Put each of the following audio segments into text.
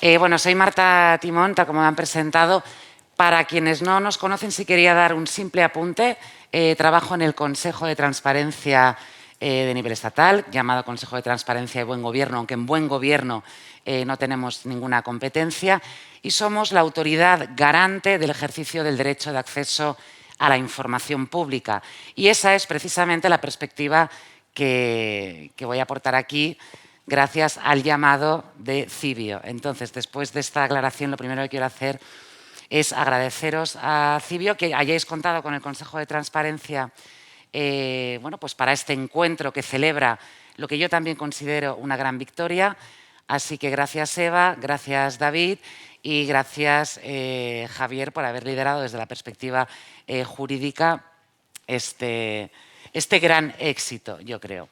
Bueno, soy Marta Timón, tal como me han presentado. Para quienes no nos conocen, sí quería dar un simple apunte. Trabajo en el Consejo de Transparencia de nivel estatal, llamado Consejo de Transparencia y Buen Gobierno, aunque en Buen Gobierno no tenemos ninguna competencia, y somos la autoridad garante del ejercicio del derecho de acceso a la información pública. Y esa es precisamente la perspectiva que voy a aportar aquí, gracias al llamado de Cibio. Entonces, después de esta aclaración, lo primero que quiero hacer es agradeceros a Cibio que hayáis contado con el Consejo de Transparencia bueno, pues para este encuentro que celebra lo que yo también considero una gran victoria. Así que gracias, Eva, gracias, David, y gracias, Javier, por haber liderado desde la perspectiva jurídica este gran éxito, yo creo.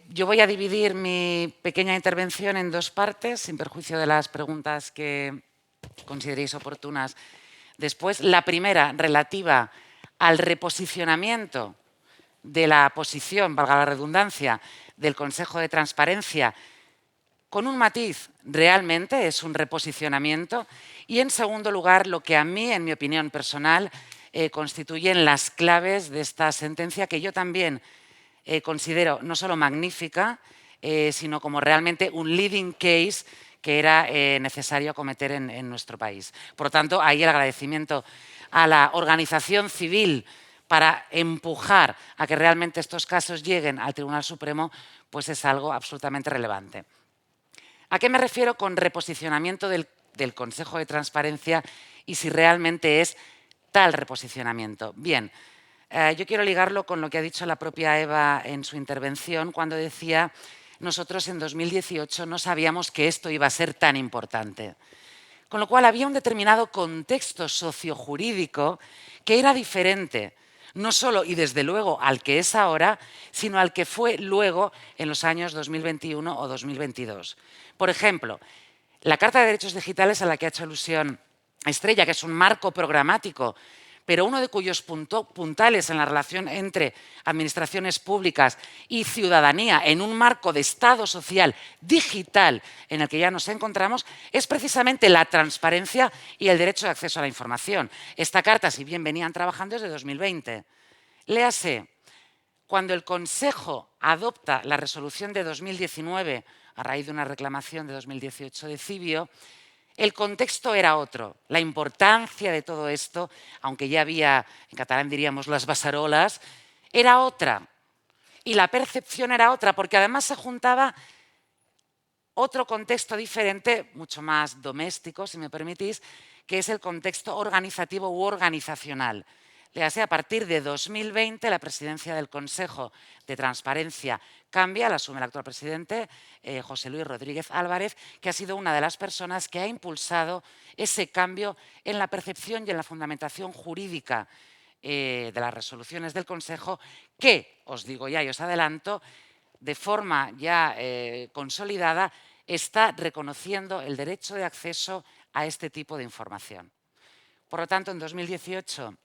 Yo voy a dividir mi pequeña intervención en dos partes, sin perjuicio de las preguntas que consideréis oportunas después. La primera, relativa al reposicionamiento de la posición, valga la redundancia, del Consejo de Transparencia, con un matiz, realmente es un reposicionamiento. Y en segundo lugar, lo que a mí, en mi opinión personal, constituyen las claves de esta sentencia, que yo también considero no solo magnífica, sino como realmente un leading case que era necesario acometer en nuestro país. Por lo tanto, ahí el agradecimiento a la organización civil para empujar a que realmente estos casos lleguen al Tribunal Supremo, pues es algo absolutamente relevante. ¿A qué me refiero con reposicionamiento del Consejo de Transparencia y si realmente es tal reposicionamiento? Bien, yo quiero ligarlo con lo que ha dicho la propia Eva en su intervención cuando decía: nosotros en 2018 no sabíamos que esto iba a ser tan importante. Con lo cual había un determinado contexto sociojurídico que era diferente, no solo y desde luego al que es ahora, sino al que fue luego en los años 2021 o 2022. Por ejemplo, la Carta de Derechos Digitales a la que ha hecho alusión Estrella, que es un marco programático, pero uno de cuyos puntales en la relación entre administraciones públicas y ciudadanía en un marco de Estado social digital en el que ya nos encontramos, es precisamente la transparencia y el derecho de acceso a la información. Esta carta, si bien venían trabajando, desde 2020. Léase, cuando el Consejo adopta la resolución de 2019 a raíz de una reclamación de 2018 de Cibio, el contexto era otro. La importancia de todo esto, aunque ya había, en catalán diríamos, las basarolas, era otra. Y la percepción era otra, porque además se juntaba otro contexto diferente, mucho más doméstico, si me permitís, que es el contexto organizativo u organizacional. Léase, a partir de 2020, la presidencia del Consejo de Transparencia cambia, la asume el actual presidente, José Luis Rodríguez Álvarez, que ha sido una de las personas que ha impulsado ese cambio en la percepción y en la fundamentación jurídica de las resoluciones del Consejo, que, os digo ya y os adelanto, de forma ya consolidada, está reconociendo el derecho de acceso a este tipo de información. Por lo tanto, en 2018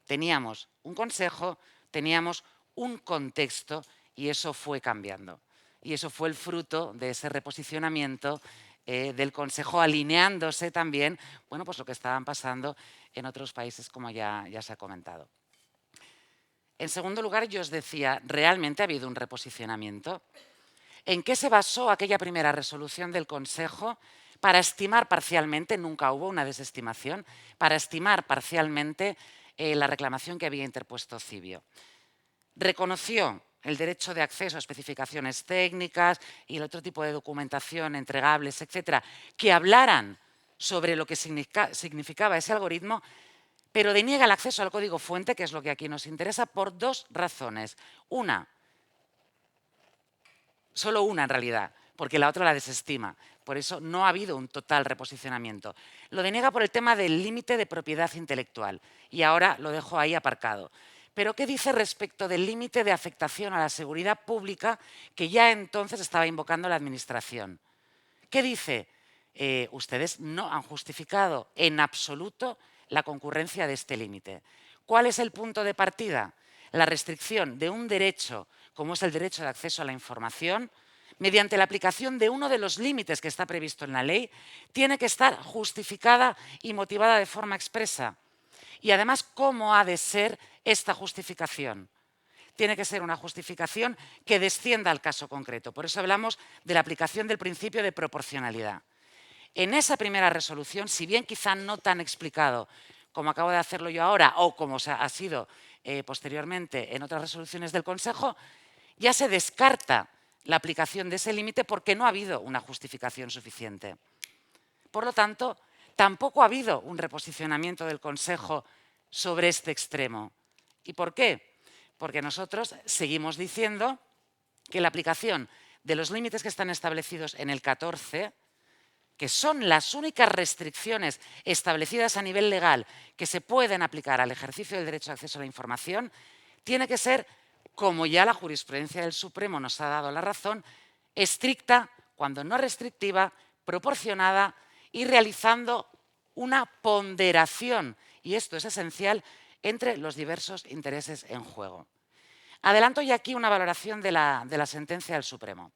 teníamos un consejo, teníamos un contexto y eso fue cambiando. Y eso fue el fruto de ese reposicionamiento del consejo, alineándose también, bueno, pues lo que estaban pasando en otros países, como ya se ha comentado. En segundo lugar, yo os decía, ¿realmente ha habido un reposicionamiento? ¿En qué se basó aquella primera resolución del Consejo para estimar parcialmente, nunca hubo una desestimación, para estimar parcialmente la reclamación que había interpuesto Cibio? Reconoció el derecho de acceso a especificaciones técnicas y el otro tipo de documentación, entregables, etcétera, que hablaran sobre lo que significaba ese algoritmo, pero deniega el acceso al código fuente, que es lo que aquí nos interesa, por dos razones. Una, solo una en realidad, porque la otra la desestima. Por eso no ha habido un total reposicionamiento. Lo deniega por el tema del límite de propiedad intelectual. Y ahora lo dejo ahí aparcado. Pero ¿qué dice respecto del límite de afectación a la seguridad pública que ya entonces estaba invocando la Administración? ¿Qué dice? Ustedes no han justificado en absoluto la concurrencia de este límite. ¿Cuál es el punto de partida? La restricción de un derecho, como es el derecho de acceso a la información, mediante la aplicación de uno de los límites que está previsto en la ley, tiene que estar justificada y motivada de forma expresa. Y además, ¿cómo ha de ser esta justificación? Tiene que ser una justificación que descienda al caso concreto. Por eso hablamos de la aplicación del principio de proporcionalidad. En esa primera resolución, si bien quizá no tan explicado como acabo de hacerlo yo ahora o como ha sido posteriormente en otras resoluciones del Consejo, ya se descarta la aplicación de ese límite porque no ha habido una justificación suficiente. Por lo tanto, tampoco ha habido un reposicionamiento del Consejo sobre este extremo. ¿Y por qué? Porque nosotros seguimos diciendo que la aplicación de los límites que están establecidos en el 14, que son las únicas restricciones establecidas a nivel legal que se pueden aplicar al ejercicio del derecho de acceso a la información, tiene que ser, como ya la jurisprudencia del Supremo nos ha dado la razón, estricta, cuando no restrictiva, proporcionada y realizando una ponderación, y esto es esencial, entre los diversos intereses en juego. Adelanto ya aquí una valoración de la sentencia del Supremo.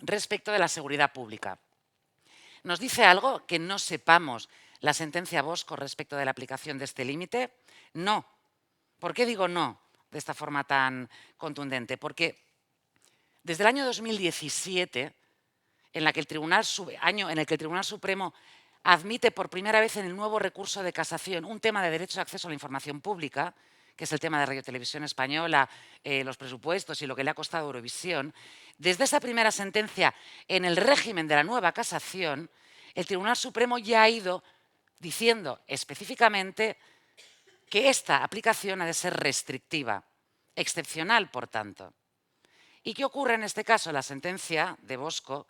Respecto de la seguridad pública. ¿Nos dice algo que no sepamos la sentencia Bosco respecto de la aplicación de este límite? No. ¿Por qué digo no de esta forma tan contundente? Porque desde el año 2017, en el que el Tribunal Supremo admite por primera vez en el nuevo recurso de casación un tema de derecho de acceso a la información pública, que es el tema de Radio Televisión Española, los presupuestos y lo que le ha costado Eurovisión, desde esa primera sentencia en el régimen de la nueva casación, el Tribunal Supremo ya ha ido diciendo específicamente que esta aplicación ha de ser restrictiva, excepcional, por tanto. ¿Y qué ocurre en este caso? La sentencia de Bosco,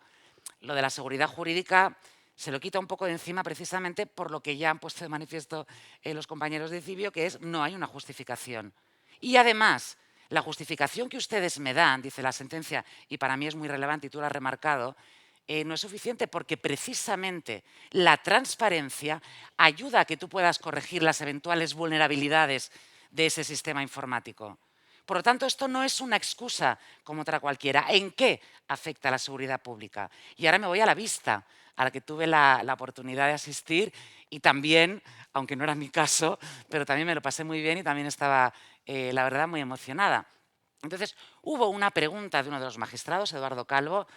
lo de la seguridad jurídica, se lo quita un poco de encima precisamente por lo que ya han puesto de manifiesto los compañeros de Cibio, que es no hay una justificación. Y además, la justificación que ustedes me dan, dice la sentencia, y para mí es muy relevante y tú lo has remarcado, no es suficiente porque precisamente la transparencia ayuda a que tú puedas corregir las eventuales vulnerabilidades de ese sistema informático. Por lo tanto, esto no es una excusa como otra cualquiera. ¿En qué afecta a la seguridad pública? Y ahora me voy a la vista, a la que tuve la oportunidad de asistir y también, aunque no era mi caso, pero también me lo pasé muy bien y también estaba, la verdad, muy emocionada. Entonces, hubo una pregunta de uno de los magistrados, Eduardo Calvo,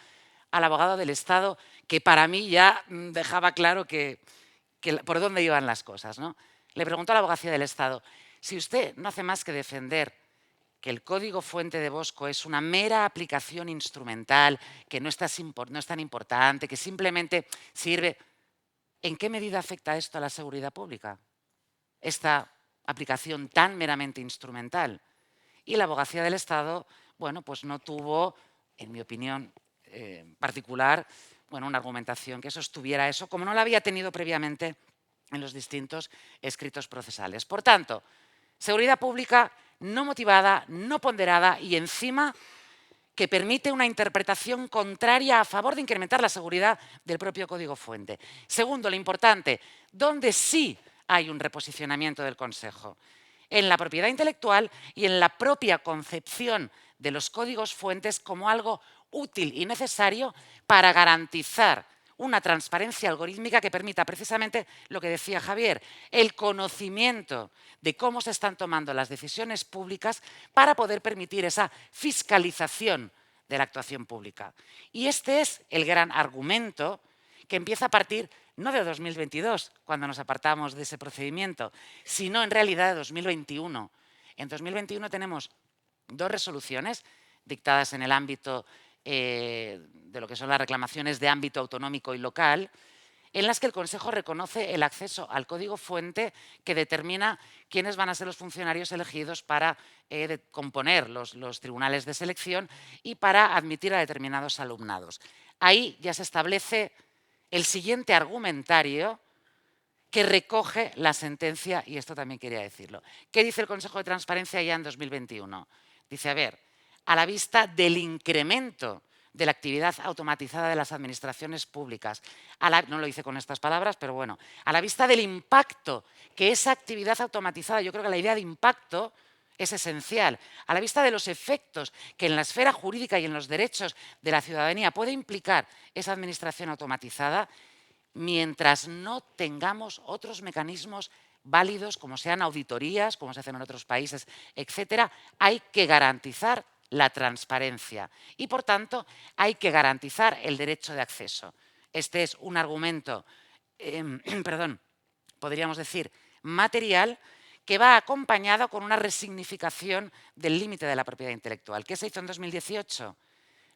al abogado del Estado, que para mí ya dejaba claro por dónde iban las cosas, ¿no? Le preguntó a la abogacía del Estado, si usted no hace más que defender que el código fuente de Bosco es una mera aplicación instrumental, que no es tan importante, que simplemente sirve, ¿en qué medida afecta esto a la seguridad pública? Esta aplicación tan meramente instrumental. Y la abogacía del Estado, bueno, pues no tuvo, en mi opinión particular, bueno, una argumentación que sostuviera eso, como no la había tenido previamente en los distintos escritos procesales. Por tanto, seguridad pública no motivada, no ponderada y encima que permite una interpretación contraria a favor de incrementar la seguridad del propio código fuente. Segundo, lo importante, donde sí hay un reposicionamiento del Consejo, en la propiedad intelectual y en la propia concepción de los códigos fuentes como algo útil y necesario para garantizar una transparencia algorítmica que permita precisamente lo que decía Javier, el conocimiento de cómo se están tomando las decisiones públicas para poder permitir esa fiscalización de la actuación pública. Y este es el gran argumento que empieza a partir no de 2022, cuando nos apartamos de ese procedimiento, sino en realidad de 2021. En 2021 tenemos dos resoluciones dictadas en el ámbito de lo que son las reclamaciones de ámbito autonómico y local, en las que el Consejo reconoce el acceso al código fuente que determina quiénes van a ser los funcionarios elegidos para componer los tribunales de selección y para admitir a determinados alumnados. Ahí ya se establece el siguiente argumentario que recoge la sentencia, y esto también quería decirlo. ¿Qué dice el Consejo de Transparencia ya en 2021? Dice, a ver, a la vista del incremento de la actividad automatizada de las administraciones públicas, no lo dice con estas palabras, pero bueno, a la vista del impacto que esa actividad automatizada, yo creo que la idea de impacto Es esencial, a la vista de los efectos que en la esfera jurídica y en los derechos de la ciudadanía puede implicar esa administración automatizada, mientras no tengamos otros mecanismos válidos, como sean auditorías, como se hacen en otros países, etcétera, hay que garantizar la transparencia y, por tanto, hay que garantizar el derecho de acceso. Este es un argumento, perdón, podríamos decir, material, que va acompañado con una resignificación del límite de la propiedad intelectual. ¿Qué se hizo en 2018?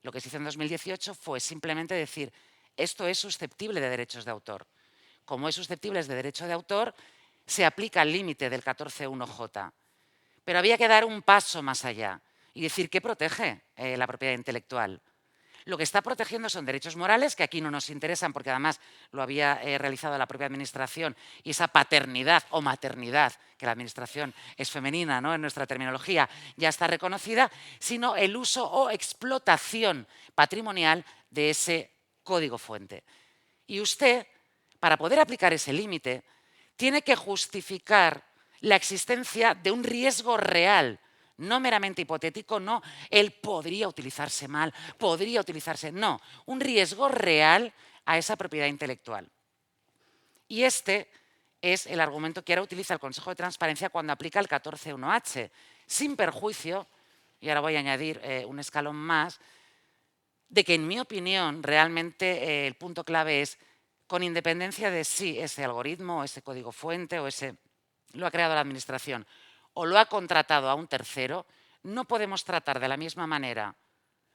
Lo que se hizo en 2018 fue simplemente decir, esto es susceptible de derechos de autor. Como es susceptible de derecho de autor, se aplica el límite del 14.1J. Pero había que dar un paso más allá y decir, ¿qué protege la propiedad intelectual? Lo que está protegiendo son derechos morales, que aquí no nos interesan porque además lo había realizado la propia Administración, y esa paternidad o maternidad, que la Administración es femenina, ¿no?, en nuestra terminología, ya está reconocida, sino el uso o explotación patrimonial de ese código fuente. Y usted, para poder aplicar ese límite, tiene que justificar la existencia de un riesgo real, no meramente hipotético, no, él podría utilizarse mal, podría utilizarse, no, un riesgo real a esa propiedad intelectual. Y este es el argumento que ahora utiliza el Consejo de Transparencia cuando aplica el 14.1H, sin perjuicio, y ahora voy a añadir un escalón más, de que en mi opinión realmente el punto clave es, con independencia de si ese algoritmo, ese código fuente o ese lo ha creado la Administración o lo ha contratado a un tercero, no podemos tratar de la misma manera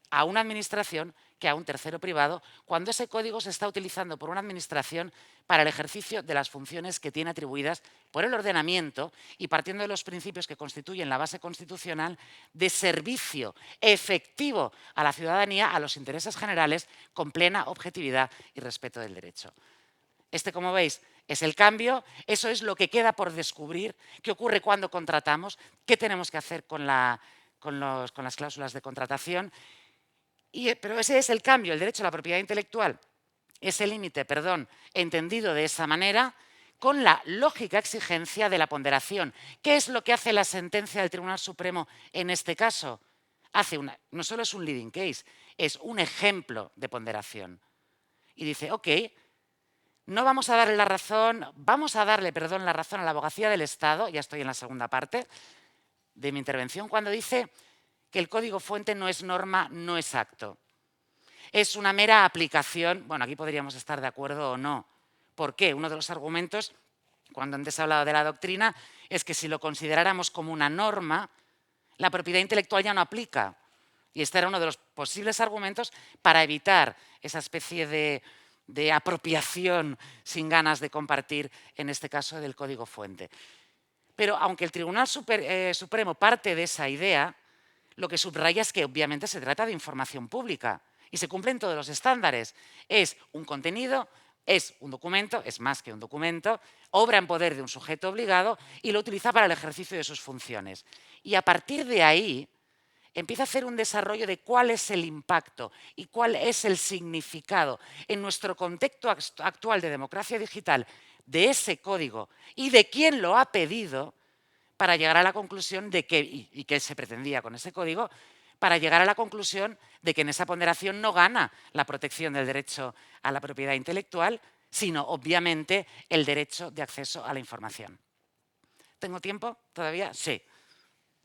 a una administración que a un tercero privado cuando ese código se está utilizando por una administración para el ejercicio de las funciones que tiene atribuidas por el ordenamiento y partiendo de los principios que constituyen la base constitucional de servicio efectivo a la ciudadanía, a los intereses generales, con plena objetividad y respeto del derecho. Este, como veis, es el cambio, eso es lo que queda por descubrir, qué ocurre cuando contratamos, qué tenemos que hacer con las cláusulas de contratación. Pero ese es el cambio, el derecho a la propiedad intelectual, ese límite, perdón, entendido de esa manera, con la lógica exigencia de la ponderación. ¿Qué es lo que hace la sentencia del Tribunal Supremo en este caso? No solo es un leading case, es un ejemplo de ponderación. Y dice, ok, no vamos a darle la razón, vamos a darle, perdón, la razón a la Abogacía del Estado, ya estoy en la segunda parte de mi intervención, cuando dice que el código fuente no es norma, no es acto. Es una mera aplicación, bueno, aquí podríamos estar de acuerdo o no. ¿Por qué? Uno de los argumentos, cuando antes he hablado de la doctrina, es que si lo consideráramos como una norma, la propiedad intelectual ya no aplica. Y este era uno de los posibles argumentos para evitar esa especie de apropiación sin ganas de compartir, en este caso, del código fuente. Pero aunque el Tribunal Supremo parte de esa idea, lo que subraya es que obviamente se trata de información pública y se cumplen todos los estándares. Es un contenido, es un documento, es más que un documento, obra en poder de un sujeto obligado y lo utiliza para el ejercicio de sus funciones. Y a partir de ahí empieza a hacer un desarrollo de cuál es el impacto y cuál es el significado en nuestro contexto actual de democracia digital de ese código y de quién lo ha pedido para llegar a la conclusión de que, y qué se pretendía con ese código, para llegar a la conclusión de que en esa ponderación no gana la protección del derecho a la propiedad intelectual, sino obviamente el derecho de acceso a la información. ¿Tengo tiempo todavía? Sí.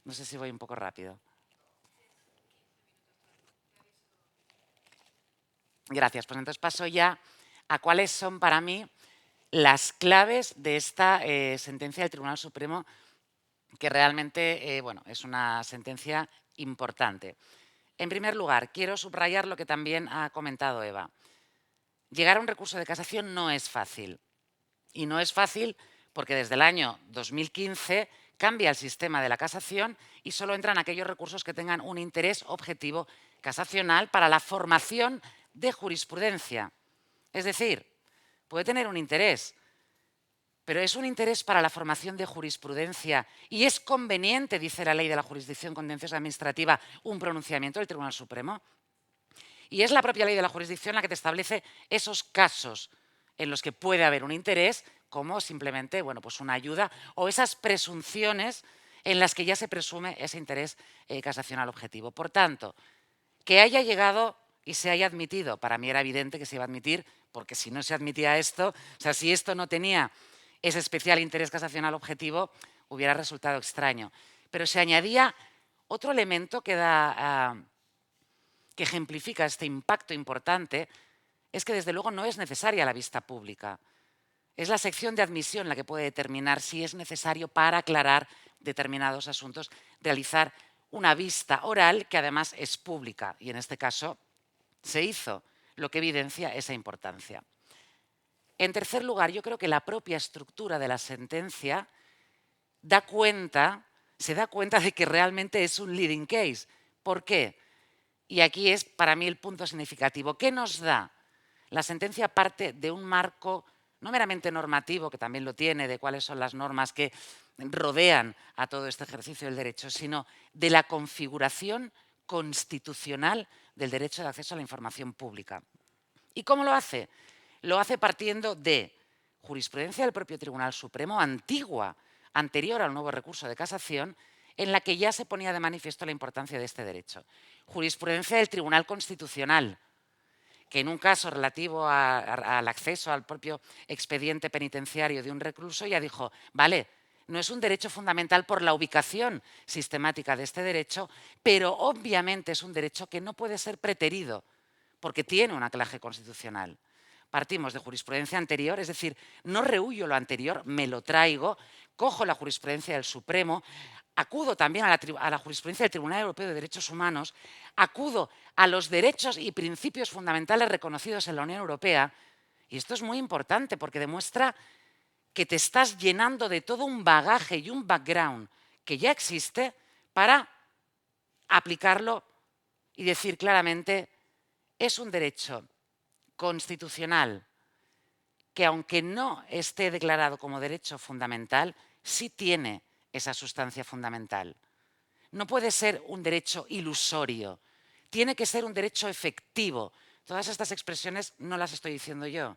No sé si voy un poco rápido. Gracias. Pues entonces paso ya a cuáles son para mí las claves de esta sentencia del Tribunal Supremo, que realmente bueno, es una sentencia importante. En primer lugar, quiero subrayar lo que también ha comentado Eva. Llegar a un recurso de casación no es fácil. Y no es fácil porque desde el año 2015 cambia el sistema de la casación y solo entran aquellos recursos que tengan un interés objetivo casacional para la formación de jurisprudencia. Es decir, puede tener un interés, pero es un interés para la formación de jurisprudencia y es conveniente, dice la ley de la jurisdicción contenciosa administrativa, un pronunciamiento del Tribunal Supremo. Y es la propia ley de la jurisdicción la que te establece esos casos en los que puede haber un interés, como simplemente, bueno, pues una ayuda o esas presunciones en las que ya se presume ese interés casacional objetivo. Por tanto, que haya llegado y se haya admitido, para mí era evidente que se iba a admitir, porque si no se admitía esto, o sea, si esto no tenía ese especial interés casacional objetivo, hubiera resultado extraño. Pero se añadía otro elemento que ejemplifica este impacto importante, es que desde luego no es necesaria la vista pública. Es la sección de admisión la que puede determinar si es necesario para aclarar determinados asuntos realizar una vista oral que además es pública y en este caso se hizo, lo que evidencia esa importancia. En tercer lugar, yo creo que la propia estructura de la sentencia se da cuenta de que realmente es un leading case. ¿Por qué? Y aquí es para mí el punto significativo. ¿Qué nos da? La sentencia parte de un marco no meramente normativo, que también lo tiene, de cuáles son las normas que rodean a todo este ejercicio del derecho, sino de la configuración constitucional del derecho de acceso a la información pública. ¿Y cómo lo hace? Lo hace partiendo de jurisprudencia del propio Tribunal Supremo, antigua, anterior al nuevo recurso de casación, en la que ya se ponía de manifiesto la importancia de este derecho. Jurisprudencia del Tribunal Constitucional, que en un caso relativo al acceso al propio expediente penitenciario de un recluso ya dijo, vale, no es un derecho fundamental por la ubicación sistemática de este derecho, pero obviamente es un derecho que no puede ser preterido, porque tiene un anclaje constitucional. Partimos de jurisprudencia anterior, es decir, no rehuyo lo anterior, me lo traigo, cojo la jurisprudencia del Supremo, acudo también a la jurisprudencia del Tribunal Europeo de Derechos Humanos, acudo a los derechos y principios fundamentales reconocidos en la Unión Europea, y esto es muy importante porque demuestra que te estás llenando de todo un bagaje y un background que ya existe para aplicarlo y decir claramente, es un derecho constitucional que aunque no esté declarado como derecho fundamental, sí tiene esa sustancia fundamental. No puede ser un derecho ilusorio, tiene que ser un derecho efectivo. Todas estas expresiones no las estoy diciendo yo.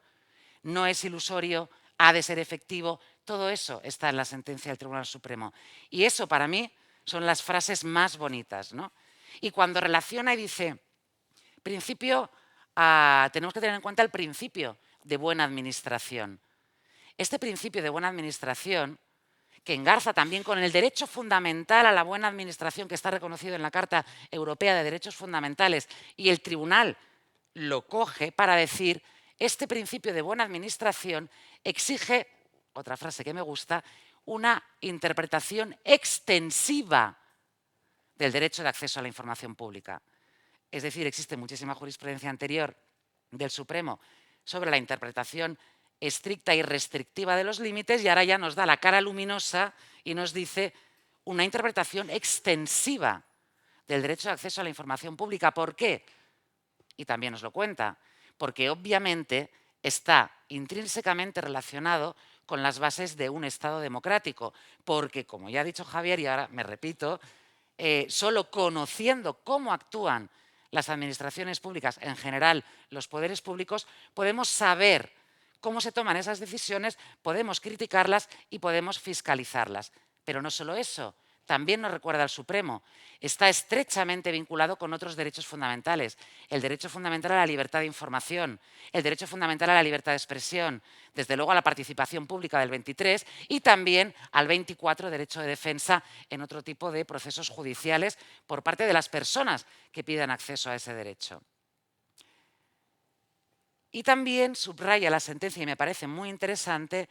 No es ilusorio, ha de ser efectivo, todo eso está en la sentencia del Tribunal Supremo. Y eso para mí son las frases más bonitas, ¿no? Y cuando relaciona y dice, tenemos que tener en cuenta el principio de buena administración. Este principio de buena administración, que engarza también con el derecho fundamental a la buena administración que está reconocido en la Carta Europea de Derechos Fundamentales, y el tribunal lo coge para decir, este principio de buena administración exige, otra frase que me gusta, una interpretación extensiva del derecho de acceso a la información pública. Es decir, existe muchísima jurisprudencia anterior del Supremo sobre la interpretación estricta y restrictiva de los límites y ahora ya nos da la cara luminosa y nos dice una interpretación extensiva del derecho de acceso a la información pública. ¿Por qué? Y también nos lo cuenta, porque obviamente está intrínsecamente relacionado con las bases de un Estado democrático, porque, como ya ha dicho Javier, y ahora me repito, solo conociendo cómo actúan las administraciones públicas, en general los poderes públicos, podemos saber cómo se toman esas decisiones, podemos criticarlas y podemos fiscalizarlas. Pero no solo eso, también nos recuerda al Supremo, está estrechamente vinculado con otros derechos fundamentales. El derecho fundamental a la libertad de información, el derecho fundamental a la libertad de expresión, desde luego a la participación pública del 23 y también al 24, derecho de defensa en otro tipo de procesos judiciales por parte de las personas que pidan acceso a ese derecho. Y también subraya la sentencia, y me parece muy interesante,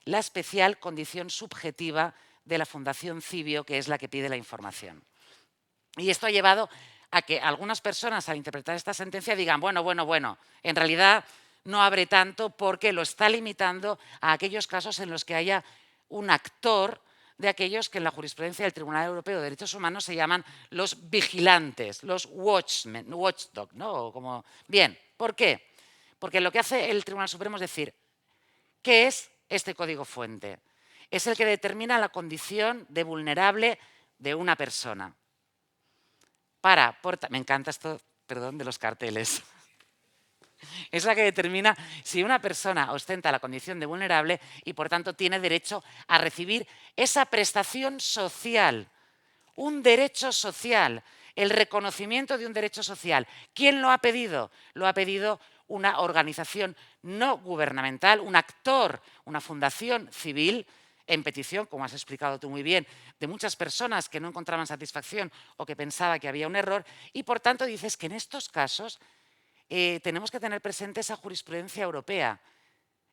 la especial condición subjetiva de la Fundación Cibio, que es la que pide la información. Y esto ha llevado a que algunas personas, al interpretar esta sentencia, digan, bueno, en realidad no abre tanto porque lo está limitando a aquellos casos en los que haya un actor de aquellos que en la jurisprudencia del Tribunal Europeo de Derechos Humanos se llaman los vigilantes, los watchdog, ¿no? Bien, ¿por qué? Porque lo que hace el Tribunal Supremo es decir, ¿qué es este código fuente? Es el que determina la condición de vulnerable de una persona. Me encanta esto, perdón, de los carteles. Es la que determina si una persona ostenta la condición de vulnerable y, por tanto, tiene derecho a recibir esa prestación social. Un derecho social, el reconocimiento de un derecho social. ¿Quién lo ha pedido? Lo ha pedido una organización no gubernamental, un actor, una fundación civil, en petición, como has explicado tú muy bien, de muchas personas que no encontraban satisfacción o que pensaba que había un error, y por tanto dices que en estos casos tenemos que tener presente esa jurisprudencia europea.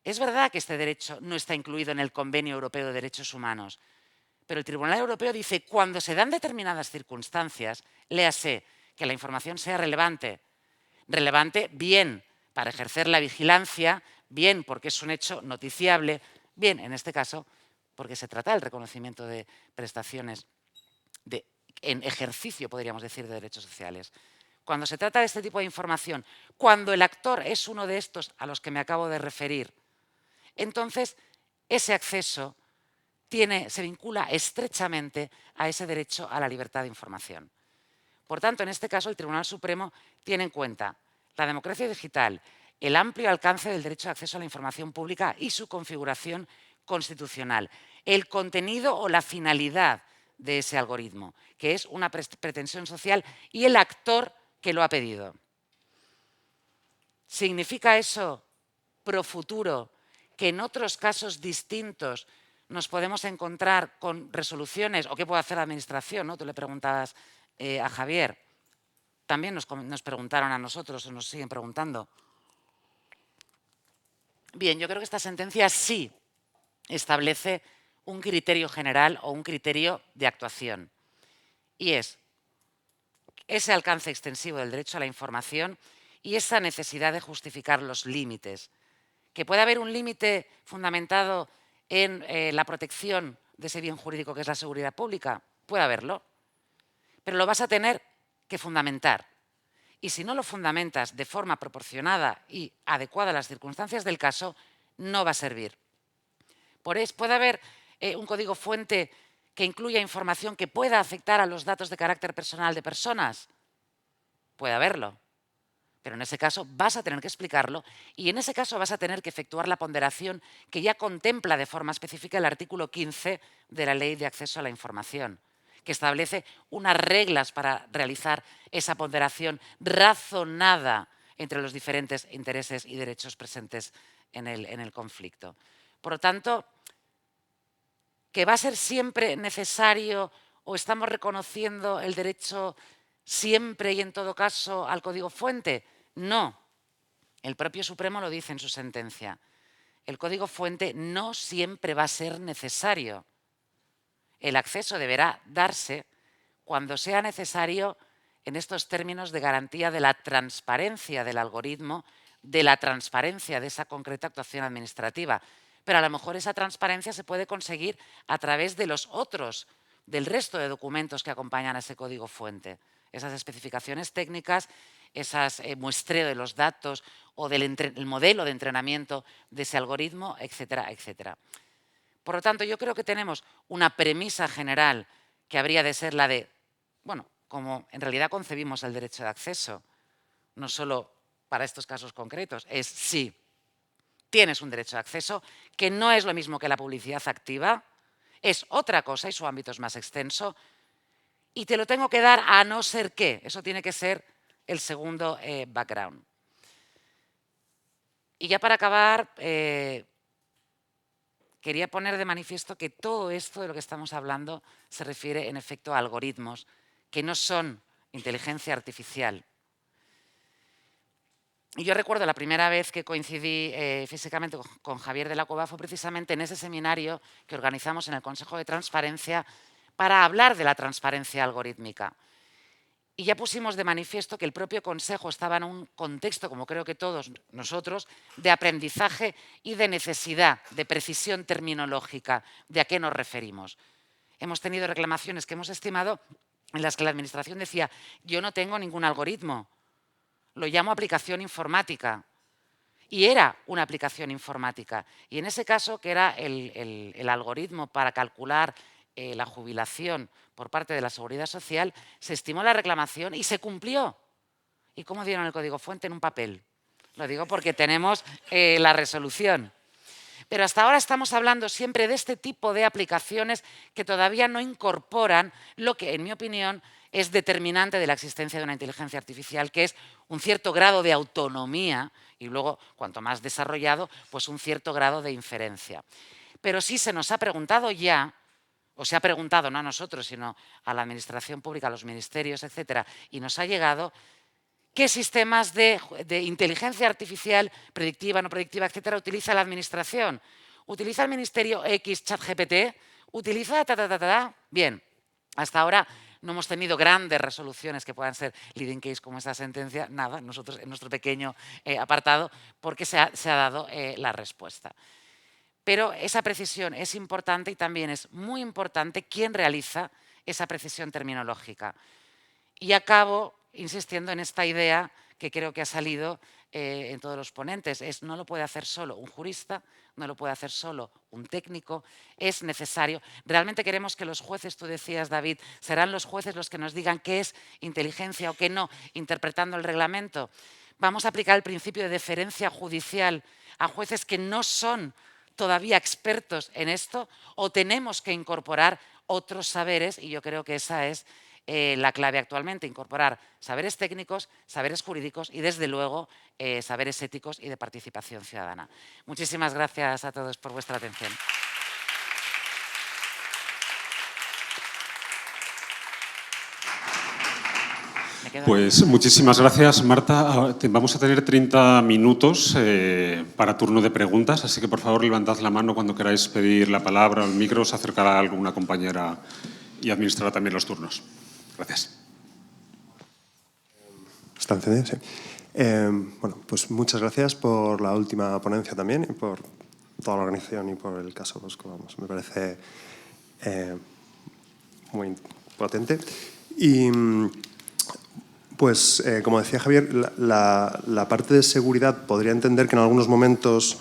Es verdad que este derecho no está incluido en el Convenio Europeo de Derechos Humanos, pero el Tribunal Europeo dice cuando se dan determinadas circunstancias, léase que la información sea relevante. Relevante bien para ejercer la vigilancia, bien porque es un hecho noticiable, bien en este caso porque se trata del reconocimiento de prestaciones en ejercicio, podríamos decir, de derechos sociales. Cuando se trata de este tipo de información, cuando el actor es uno de estos a los que me acabo de referir, entonces ese acceso se vincula estrechamente a ese derecho a la libertad de información. Por tanto, en este caso, el Tribunal Supremo tiene en cuenta la democracia digital, el amplio alcance del derecho de acceso a la información pública y su configuración constitucional, el contenido o la finalidad de ese algoritmo, que es una pretensión social, y el actor que lo ha pedido. ¿Significa eso, pro futuro, que en otros casos distintos nos podemos encontrar con resoluciones, o qué puede hacer la Administración, ¿no? Tú le preguntabas a Javier, también nos preguntaron a nosotros, o nos siguen preguntando. Bien, yo creo que esta sentencia sí establece un criterio general o un criterio de actuación, y es ese alcance extensivo del derecho a la información y esa necesidad de justificar los límites. Que puede haber un límite fundamentado en la protección de ese bien jurídico que es la seguridad pública, puede haberlo, pero lo vas a tener que fundamentar. Y si no lo fundamentas de forma proporcionada y adecuada a las circunstancias del caso, no va a servir. Puede haber un código fuente que incluya información que pueda afectar a los datos de carácter personal de personas. Puede haberlo. Pero en ese caso vas a tener que explicarlo y en ese caso vas a tener que efectuar la ponderación que ya contempla de forma específica el artículo 15 de la Ley de Acceso a la Información, que establece unas reglas para realizar esa ponderación razonada entre los diferentes intereses y derechos presentes en el conflicto. Por lo tanto, ¿que va a ser siempre necesario o estamos reconociendo el derecho siempre y en todo caso al código fuente? No. El propio Supremo lo dice en su sentencia. El código fuente no siempre va a ser necesario. El acceso deberá darse cuando sea necesario en estos términos de garantía de la transparencia del algoritmo, de la transparencia de esa concreta actuación administrativa. Pero a lo mejor esa transparencia se puede conseguir a través de los otros, del resto de documentos que acompañan a ese código fuente. Esas especificaciones técnicas, esas muestreo de los datos o del modelo de entrenamiento de ese algoritmo, etcétera, etcétera. Por lo tanto, yo creo que tenemos una premisa general que habría de ser la de, bueno, como en realidad concebimos el derecho de acceso, no solo para estos casos concretos, es sí, tienes un derecho de acceso, que no es lo mismo que la publicidad activa, es otra cosa y su ámbito es más extenso, y te lo tengo que dar a no ser que, eso tiene que ser el segundo background. Y ya para acabar, quería poner de manifiesto que todo esto de lo que estamos hablando se refiere en efecto a algoritmos que no son inteligencia artificial. Y yo recuerdo la primera vez que coincidí físicamente con Javier de la Cueva fue precisamente en ese seminario que organizamos en el Consejo de Transparencia para hablar de la transparencia algorítmica. Y ya pusimos de manifiesto que el propio Consejo estaba en un contexto, como creo que todos nosotros, de aprendizaje y de necesidad de precisión terminológica de a qué nos referimos. Hemos tenido reclamaciones que hemos estimado en las que la Administración decía yo no tengo ningún algoritmo, lo llamo aplicación informática. Y era una aplicación informática. Y en ese caso, que era el algoritmo para calcular la jubilación por parte de la Seguridad Social, se estimó la reclamación y se cumplió. ¿Y cómo dieron el código fuente? En un papel. Lo digo porque tenemos la resolución. Pero hasta ahora estamos hablando siempre de este tipo de aplicaciones que todavía no incorporan lo que, en mi opinión, es determinante de la existencia de una inteligencia artificial, que es un cierto grado de autonomía y luego, cuanto más desarrollado, pues un cierto grado de inferencia. Pero sí se nos ha preguntado ya, o se ha preguntado no a nosotros, sino a la administración pública, a los ministerios, etcétera, y nos ha llegado qué sistemas de inteligencia artificial predictiva, no predictiva, etcétera, utiliza la administración. ¿Utiliza el Ministerio X ChatGPT? ¿Utiliza Bien, hasta ahora no hemos tenido grandes resoluciones que puedan ser leading case como esta sentencia, nada, nosotros en nuestro pequeño apartado, porque se ha dado la respuesta. Pero esa precisión es importante y también es muy importante quién realiza esa precisión terminológica. Y acabo insistiendo en esta idea que creo que ha salido en todos los ponentes, es no lo puede hacer solo un jurista, no lo puede hacer solo un técnico, es necesario. Realmente queremos que los jueces, tú decías, David, serán los jueces los que nos digan qué es inteligencia o qué no, interpretando el reglamento. Vamos a aplicar el principio de deferencia judicial a jueces que no son todavía expertos en esto, o tenemos que incorporar otros saberes, y yo creo que esa es la clave actualmente, incorporar saberes técnicos, saberes jurídicos y, desde luego, saberes éticos y de participación ciudadana. Muchísimas gracias a todos por vuestra atención. Pues muchísimas gracias, Marta. Vamos a tener 30 minutos para turno de preguntas, así que por favor levantad la mano cuando queráis pedir la palabra o el micro, se acercará alguna compañera y administrará también los turnos. Gracias. ¿Está encendido? Sí. Bueno, pues muchas gracias por la última ponencia también y por toda la organización y por el caso Bosco. Vamos, me parece muy potente. Y pues, como decía Javier, la parte de seguridad podría entender que en algunos momentos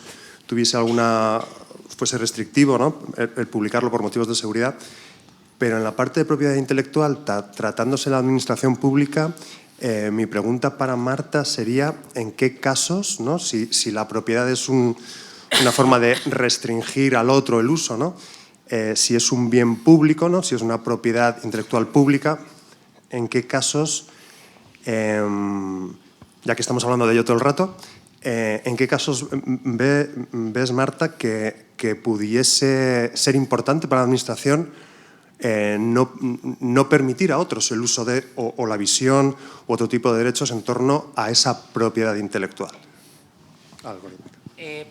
fuese restrictivo, ¿no?, el publicarlo por motivos de seguridad, pero en la parte de propiedad intelectual, tratándose de la administración pública, mi pregunta para Marta sería en qué casos, ¿no?, si la propiedad es una forma de restringir al otro el uso, ¿no?, si es un bien público, ¿no?, si es una propiedad intelectual pública, en qué casos, ya que estamos hablando de ello todo el rato, ¿en qué casos ves, Marta, que pudiese ser importante para la administración no permitir a otros el uso de o la visión u otro tipo de derechos en torno a esa propiedad intelectual?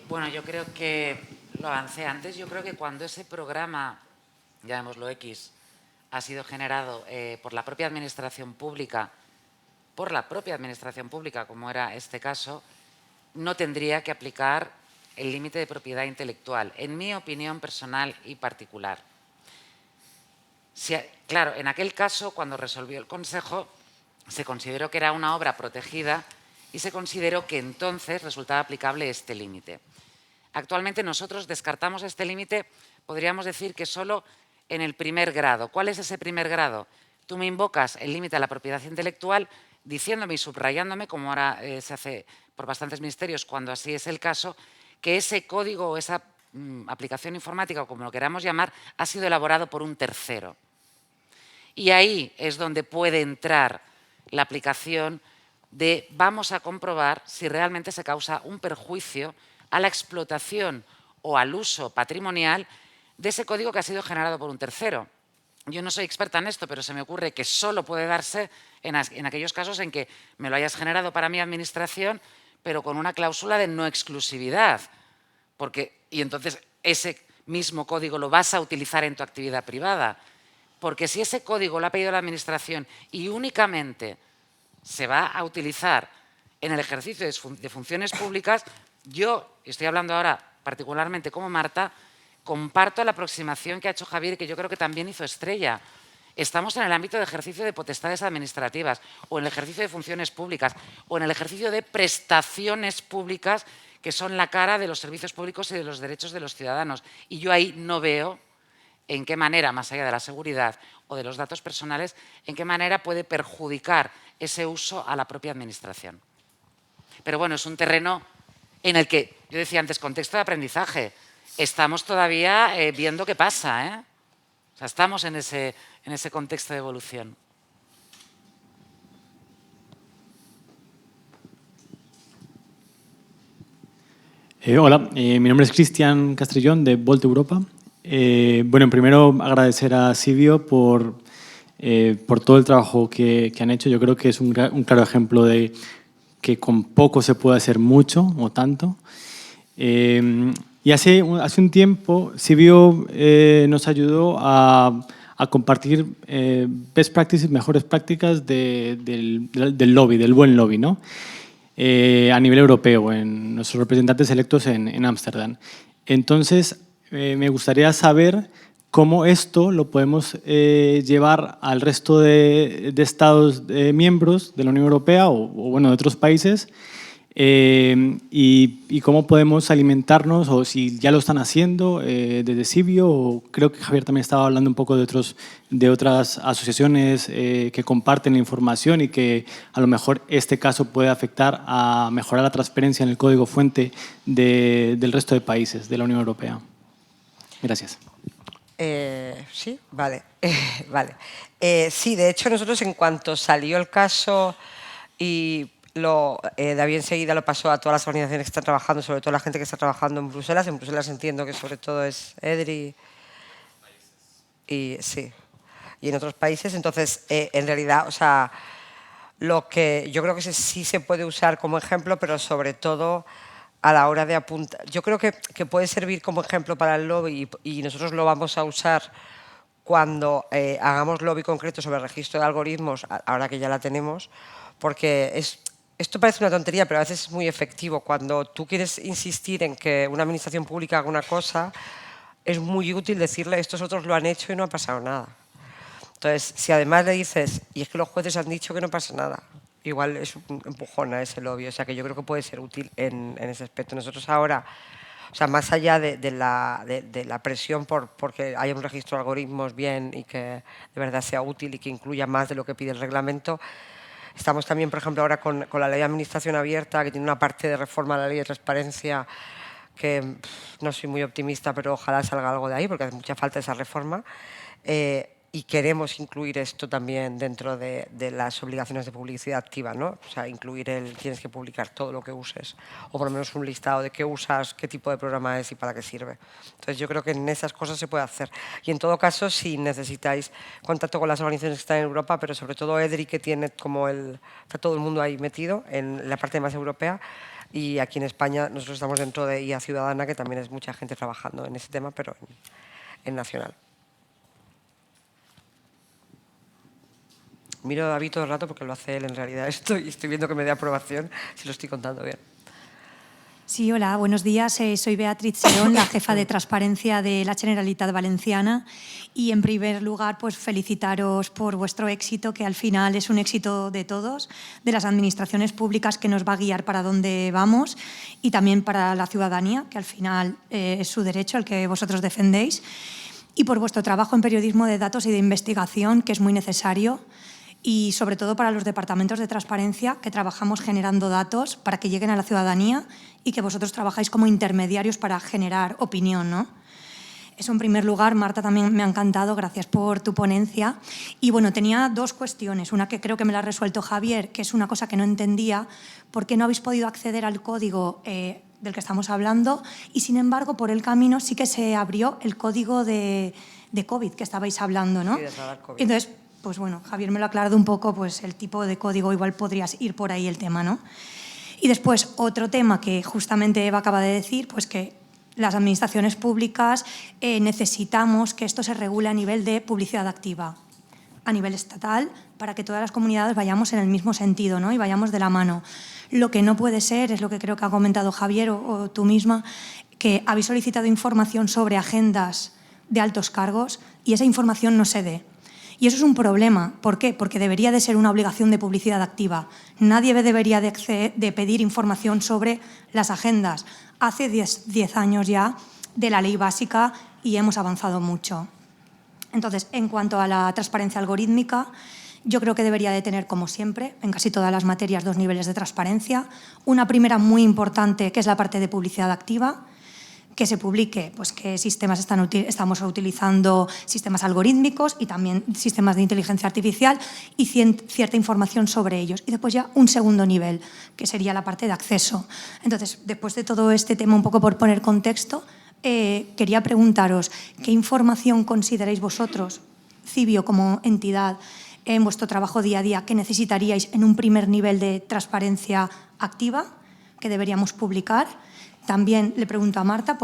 Bueno, yo creo que lo avancé antes. Yo creo que cuando ese programa, llamémoslo X, ha sido generado por la propia administración pública, como era este caso, no tendría que aplicar el límite de propiedad intelectual, en mi opinión personal y particular. Claro, en aquel caso, cuando resolvió el Consejo, se consideró que era una obra protegida y se consideró que entonces resultaba aplicable este límite. Actualmente nosotros descartamos este límite, podríamos decir que solo en el primer grado. ¿Cuál es ese primer grado? Tú me invocas el límite a la propiedad intelectual diciéndome y subrayándome, como ahora se hace por bastantes ministerios cuando así es el caso, que ese código o esa aplicación informática, o como lo queramos llamar, ha sido elaborado por un tercero. Y ahí es donde puede entrar la aplicación de vamos a comprobar si realmente se causa un perjuicio a la explotación o al uso patrimonial de ese código que ha sido generado por un tercero. Yo no soy experta en esto, pero se me ocurre que solo puede darse en aquellos casos en que me lo hayas generado para mi administración, pero con una cláusula de no exclusividad. Y entonces ese mismo código lo vas a utilizar en tu actividad privada. Porque si ese código lo ha pedido la administración y únicamente se va a utilizar en el ejercicio de funciones públicas, yo, estoy hablando ahora particularmente como Marta, comparto la aproximación que ha hecho Javier y que yo creo que también hizo Estrella. Estamos en el ámbito de ejercicio de potestades administrativas o en el ejercicio de funciones públicas o en el ejercicio de prestaciones públicas que son la cara de los servicios públicos y de los derechos de los ciudadanos. Y yo ahí no veo en qué manera, más allá de la seguridad o de los datos personales, en qué manera puede perjudicar ese uso a la propia administración. Pero bueno, es un terreno en el que, yo decía antes, contexto de aprendizaje. Estamos todavía viendo qué pasa, ¿eh? O sea, estamos en ese contexto de evolución. Hola, mi nombre es Cristian Castrillón de Volt Europa. Bueno, primero agradecer a Civio por todo el trabajo que han hecho. Yo creo que es un claro ejemplo de que con poco se puede hacer mucho o tanto. Y hace un tiempo Civio nos ayudó a compartir best practices, mejores prácticas del lobby, del buen lobby, ¿no? A nivel europeo, en nuestros representantes electos en Ámsterdam. Entonces, me gustaría saber cómo esto lo podemos llevar al resto de Estados miembros de la Unión Europea o bueno, de otros países y cómo podemos alimentarnos o si ya lo están haciendo desde Civio o creo que Javier también estaba hablando un poco de otras asociaciones que comparten la información y que a lo mejor este caso puede afectar a mejorar la transparencia en el código fuente del resto de países de la Unión Europea. Gracias. Sí, vale. Vale. Sí, de hecho nosotros en cuanto salió el caso y David enseguida lo pasó a todas las organizaciones que están trabajando, sobre todo la gente que está trabajando en Bruselas. En Bruselas entiendo que sobre todo es EDRI y sí, y en otros países. Entonces, en realidad, o sea, lo que yo creo que sí se puede usar como ejemplo, pero sobre todo a la hora de apuntar. Yo creo que puede servir como ejemplo para el lobby y nosotros lo vamos a usar cuando hagamos lobby concreto sobre el registro de algoritmos, ahora que ya la tenemos, porque esto parece una tontería, pero a veces es muy efectivo. Cuando tú quieres insistir en que una administración pública haga una cosa, es muy útil decirle estos otros lo han hecho y no ha pasado nada. Entonces, si además le dices, y es que los jueces han dicho que no pasa nada, igual es un empujón a ese lobby. O sea, que yo creo que puede ser útil en ese aspecto. Nosotros ahora, o sea, más allá de la presión porque haya un registro de algoritmos bien y que de verdad sea útil y que incluya más de lo que pide el reglamento, estamos también, por ejemplo, ahora con la ley de administración abierta, que tiene una parte de reforma a la ley de transparencia que no soy muy optimista, pero ojalá salga algo de ahí, porque hace mucha falta esa reforma. Y queremos incluir esto también dentro de las obligaciones de publicidad activa, ¿no? O sea, incluir tienes que publicar todo lo que uses, o por lo menos un listado de qué usas, qué tipo de programa es y para qué sirve. Entonces yo creo que en esas cosas se puede hacer. Y en todo caso, si necesitáis contacto con las organizaciones que están en Europa, pero sobre todo EDRI, que tiene como está todo el mundo ahí metido en la parte más europea, y aquí en España nosotros estamos dentro de IA Ciudadana, que también es mucha gente trabajando en ese tema, pero en nacional. Miro a David todo el rato porque lo hace él en realidad esto y estoy viendo que me dé aprobación si lo estoy contando bien. Sí, hola, buenos días. Soy Beatriz Serón, la jefa de transparencia de la Generalitat Valenciana y en primer lugar pues felicitaros por vuestro éxito, que al final es un éxito de todos, de las administraciones públicas, que nos va a guiar para dónde vamos y también para la ciudadanía, que al final es su derecho el que vosotros defendéis, y por vuestro trabajo en periodismo de datos y de investigación, que es muy necesario, y sobre todo para los departamentos de transparencia, que trabajamos generando datos para que lleguen a la ciudadanía y que vosotros trabajáis como intermediarios para generar opinión, ¿no? Eso en primer lugar. Marta, también me ha encantado, gracias por tu ponencia. Y bueno, tenía dos cuestiones, una que creo que me la ha resuelto Javier, que es una cosa que no entendía, ¿por qué no habéis podido acceder al código del que estamos hablando? Y sin embargo, por el camino sí que se abrió el código de COVID que estabais hablando, ¿no? Sí, de salvar COVID. Entonces, pues bueno, Javier me lo ha aclarado un poco, pues el tipo de código, igual podrías ir por ahí el tema, ¿no? Y después, otro tema que justamente Eva acaba de decir, pues que las administraciones públicas necesitamos que esto se regule a nivel de publicidad activa, a nivel estatal, para que todas las comunidades vayamos en el mismo sentido, ¿no? Y vayamos de la mano. Lo que no puede ser, es lo que creo que ha comentado Javier o tú misma, que habéis solicitado información sobre agendas de altos cargos y esa información no se dé. Y eso es un problema. ¿Por qué? Porque debería de ser una obligación de publicidad activa. Nadie debería de pedir información sobre las agendas. Hace 10 años ya de la ley básica y hemos avanzado mucho. Entonces, en cuanto a la transparencia algorítmica, Yo creo que debería de tener, como siempre, en casi todas las materias, 2 niveles de transparencia. Una primera muy importante, que es la parte de publicidad activa, que se publique pues, qué sistemas estamos utilizando, sistemas algorítmicos y también sistemas de inteligencia artificial y cierta información sobre ellos. Y después ya un segundo nivel, que sería la parte de acceso. Entonces, después de todo este tema, un poco por poner contexto, quería preguntaros qué información consideráis vosotros, Civio como entidad, en vuestro trabajo día a día, que necesitaríais en un primer nivel de transparencia activa que deberíamos publicar. También le pregunto a Marta,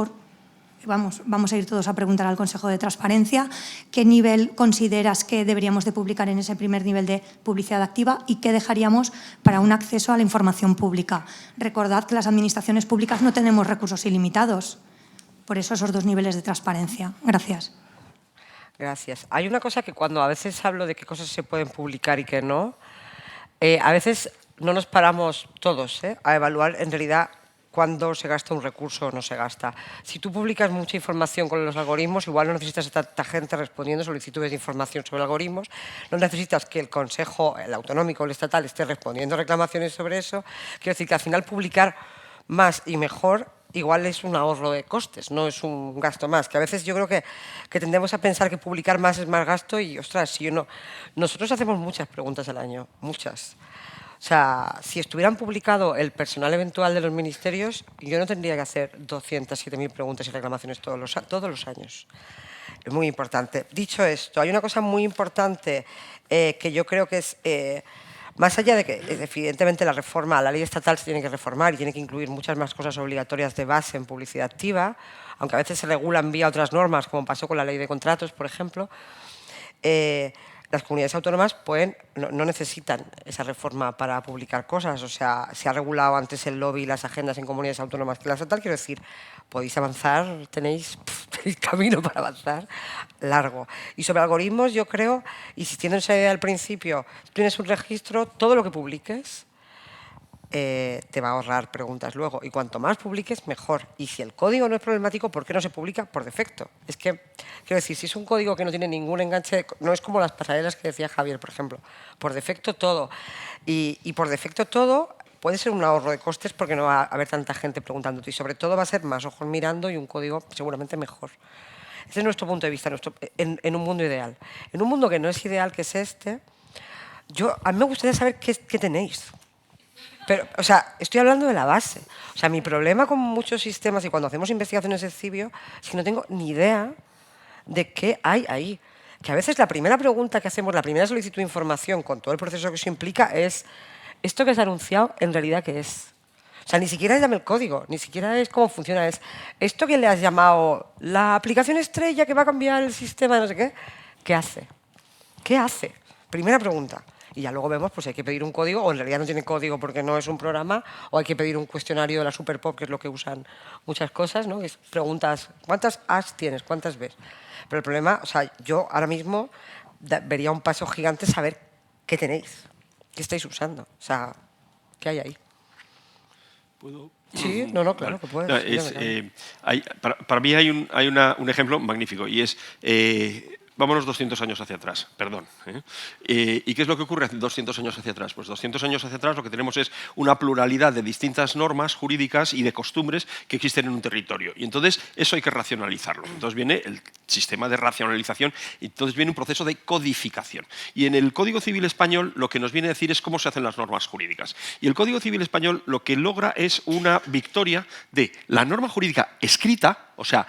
vamos a ir todos a preguntar al Consejo de Transparencia, ¿qué nivel consideras que deberíamos de publicar en ese primer nivel de publicidad activa y qué dejaríamos para un acceso a la información pública? Recordad que las administraciones públicas no tenemos recursos ilimitados, por eso esos 2 niveles de transparencia. Gracias. Gracias. Hay una cosa que cuando a veces hablo de qué cosas se pueden publicar y qué no, a veces no nos paramos todos a evaluar en realidad cuándo se gasta un recurso o no se gasta. Si tú publicas mucha información con los algoritmos, igual no necesitas a tanta gente respondiendo solicitudes de información sobre algoritmos, no necesitas que el Consejo, el autonómico o el estatal, esté respondiendo reclamaciones sobre eso. Quiero decir que al final publicar más y mejor igual es un ahorro de costes, no es un gasto más. Que a veces yo creo que tendemos a pensar que publicar más es más gasto y, ostras, si uno... Nosotros hacemos muchas preguntas al año, muchas. O sea, si estuvieran publicado el personal eventual de los ministerios, yo no tendría que hacer 207.000 preguntas y reclamaciones todos los años. Es muy importante. Dicho esto, hay una cosa muy importante que yo creo que es, más allá de que evidentemente la ley estatal se tiene que reformar y tiene que incluir muchas más cosas obligatorias de base en publicidad activa, aunque a veces se regulan vía otras normas, como pasó con la ley de contratos, por ejemplo, las comunidades autónomas no necesitan esa reforma para publicar cosas. O sea, se ha regulado antes el lobby y las agendas en comunidades autónomas que la estatal. Quiero decir, podéis avanzar, tenéis camino para avanzar largo. Y sobre algoritmos, yo creo, y si tienes esa idea al principio, tienes un registro, todo lo que publiques te va a ahorrar preguntas luego. Y cuanto más publiques, mejor. Y si el código no es problemático, ¿por qué no se publica? Por defecto. Es que, quiero decir, si es un código que no tiene ningún enganche, no es como las pasarelas que decía Javier, por ejemplo. Por defecto todo. Y por defecto todo puede ser un ahorro de costes porque no va a haber tanta gente preguntándote. Y sobre todo va a ser más ojos mirando y un código seguramente mejor. Ese es nuestro punto de vista, en un mundo ideal. En un mundo que no es ideal, que es este, a mí me gustaría saber qué tenéis. Pero, o sea, estoy hablando de la base. O sea, mi problema con muchos sistemas y cuando hacemos investigaciones de Civio es que no tengo ni idea de qué hay ahí. Que a veces la primera pregunta que hacemos, la primera solicitud de información con todo el proceso que eso implica es ¿esto que has anunciado en realidad qué es? O sea, ni siquiera es el código, ni siquiera es cómo funciona. Es esto que le has llamado la aplicación estrella que va a cambiar el sistema de no sé qué. ¿Qué hace? ¿Qué hace? Primera pregunta. Y ya luego vemos, pues hay que pedir un código, o en realidad no tiene código porque no es un programa, o hay que pedir un cuestionario de la Superpop, que es lo que usan muchas cosas, ¿no? Que es preguntas, ¿cuántas A's tienes? ¿Cuántas B's? Pero el problema, o sea, yo ahora mismo vería un paso gigante saber qué tenéis, qué estáis usando, o sea, qué hay ahí. ¿Puedo? Sí, no, claro que puedes. Para mí hay un ejemplo magnífico y es... vámonos 200 años hacia atrás, perdón. ¿Y qué es lo que ocurre 200 años hacia atrás? Pues 200 años hacia atrás lo que tenemos es una pluralidad de distintas normas jurídicas y de costumbres que existen en un territorio. Y entonces eso hay que racionalizarlo. Entonces viene el sistema de racionalización y entonces viene un proceso de codificación. Y en el Código Civil Español lo que nos viene a decir es cómo se hacen las normas jurídicas. Y el Código Civil Español lo que logra es una victoria de la norma jurídica escrita, o sea,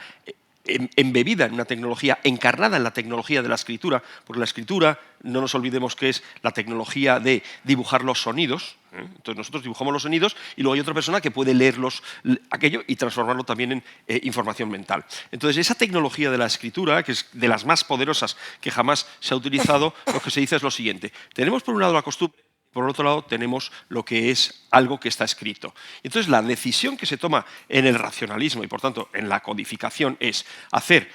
embebida en una tecnología, encarnada en la tecnología de la escritura, porque la escritura, no nos olvidemos que es la tecnología de dibujar los sonidos. Entonces nosotros dibujamos los sonidos y luego hay otra persona que puede leer aquello y transformarlo también en información mental. Entonces esa tecnología de la escritura, que es de las más poderosas que jamás se ha utilizado, lo que se dice es lo siguiente. Tenemos por un lado la costumbre, por otro lado tenemos lo que es algo que está escrito. Entonces la decisión que se toma en el racionalismo y por tanto en la codificación es hacer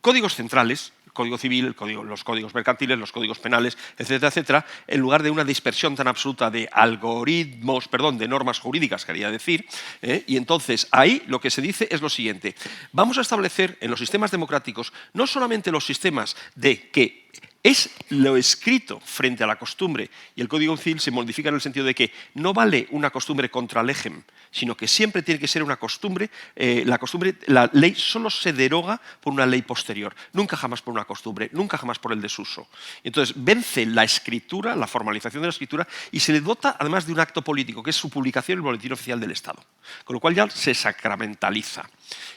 códigos centrales, el Código Civil, los códigos mercantiles, los códigos penales, etcétera, etcétera, en lugar de una dispersión tan absoluta de de normas jurídicas, quería decir, y entonces ahí lo que se dice es lo siguiente. Vamos a establecer en los sistemas democráticos no solamente los sistemas de que es lo escrito frente a la costumbre, y el Código Civil se modifica en el sentido de que no vale una costumbre contra legem, sino que siempre tiene que ser una costumbre, la ley solo se deroga por una ley posterior, nunca jamás por una costumbre, nunca jamás por el desuso. Entonces vence la escritura, la formalización de la escritura, y se le dota además de un acto político, que es su publicación en el Boletín Oficial del Estado, con lo cual ya se sacramentaliza.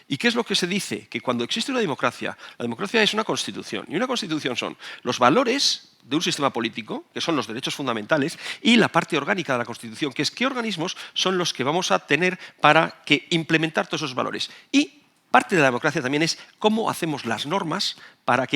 ¿Y qué es lo que se dice? Que cuando existe una democracia, la democracia es una constitución, y una constitución son los valores de un sistema político, que son los derechos fundamentales, y la parte orgánica de la Constitución, que es qué organismos son los que vamos a tener para implementar todos esos valores. Y parte de la democracia también es cómo hacemos las normas,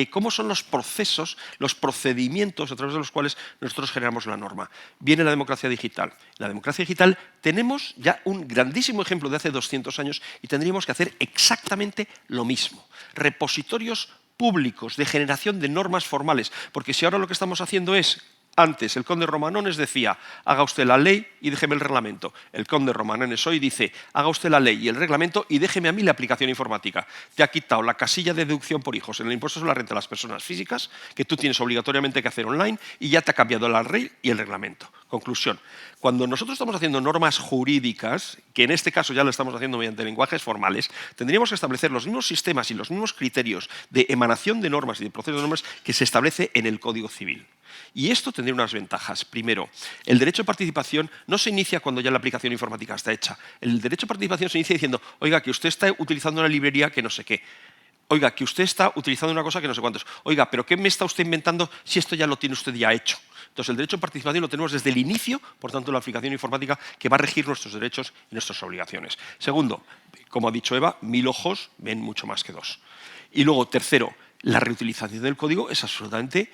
cómo son los procesos, los procedimientos a través de los cuales nosotros generamos la norma. Viene la democracia digital. En la democracia digital tenemos ya un grandísimo ejemplo de hace 200 años y tendríamos que hacer exactamente lo mismo. Repositorios públicos de generación de normas formales, porque si ahora lo que estamos haciendo es, antes el conde Romanones decía, haga usted la ley y déjeme el reglamento. El conde Romanones hoy dice, haga usted la ley y el reglamento y déjeme a mí la aplicación informática. Te ha quitado la casilla de deducción por hijos en el impuesto sobre la renta de las personas físicas, que tú tienes obligatoriamente que hacer online, y ya te ha cambiado la ley y el reglamento. Conclusión, cuando nosotros estamos haciendo normas jurídicas, que en este caso ya lo estamos haciendo mediante lenguajes formales, tendríamos que establecer los mismos sistemas y los mismos criterios de emanación de normas y de proceso de normas que se establece en el Código Civil. Y esto tendría unas ventajas. Primero, el derecho de participación no se inicia cuando ya la aplicación informática está hecha. El derecho de participación se inicia diciendo, oiga, que usted está utilizando una librería que no sé qué. Oiga, que usted está utilizando una cosa que no sé cuántos. Oiga, pero ¿qué me está usted inventando si esto ya lo tiene usted ya hecho? Entonces, el derecho de participación lo tenemos desde el inicio, por tanto, la aplicación informática que va a regir nuestros derechos y nuestras obligaciones. Segundo, como ha dicho Eva, 1000 ojos ven mucho más que 2. Y luego, tercero, la reutilización del código es absolutamente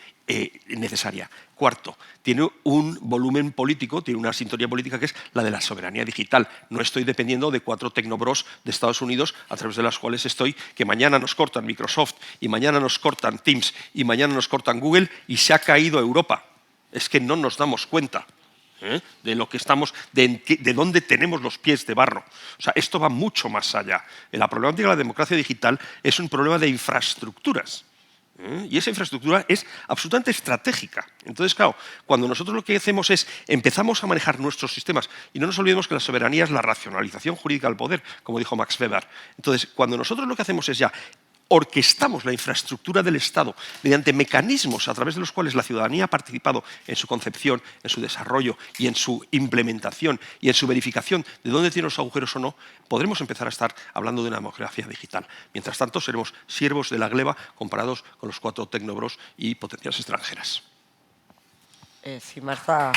necesaria. Cuarto, tiene un volumen político, tiene una sintonía política que es la de la soberanía digital. No estoy dependiendo de 4 tecnobros de Estados Unidos a través de las cuales estoy, que mañana nos cortan Microsoft y mañana nos cortan Teams y mañana nos cortan Google y se ha caído Europa. Es que no nos damos cuenta de lo que estamos, de dónde tenemos los pies de barro. O sea, esto va mucho más allá. La problemática de la democracia digital es un problema de infraestructuras. Y esa infraestructura es absolutamente estratégica. Entonces, claro, cuando nosotros lo que hacemos es empezamos a manejar nuestros sistemas, y no nos olvidemos que la soberanía es la racionalización jurídica del poder, como dijo Max Weber. Entonces, cuando nosotros lo que hacemos es ya orquestamos la infraestructura del Estado mediante mecanismos a través de los cuales la ciudadanía ha participado en su concepción, en su desarrollo y en su implementación y en su verificación de dónde tienen los agujeros o no, podremos empezar a estar hablando de una democracia digital. Mientras tanto, seremos siervos de la gleba comparados con los 4 tecnobros y potencias extranjeras. Sí, Marta.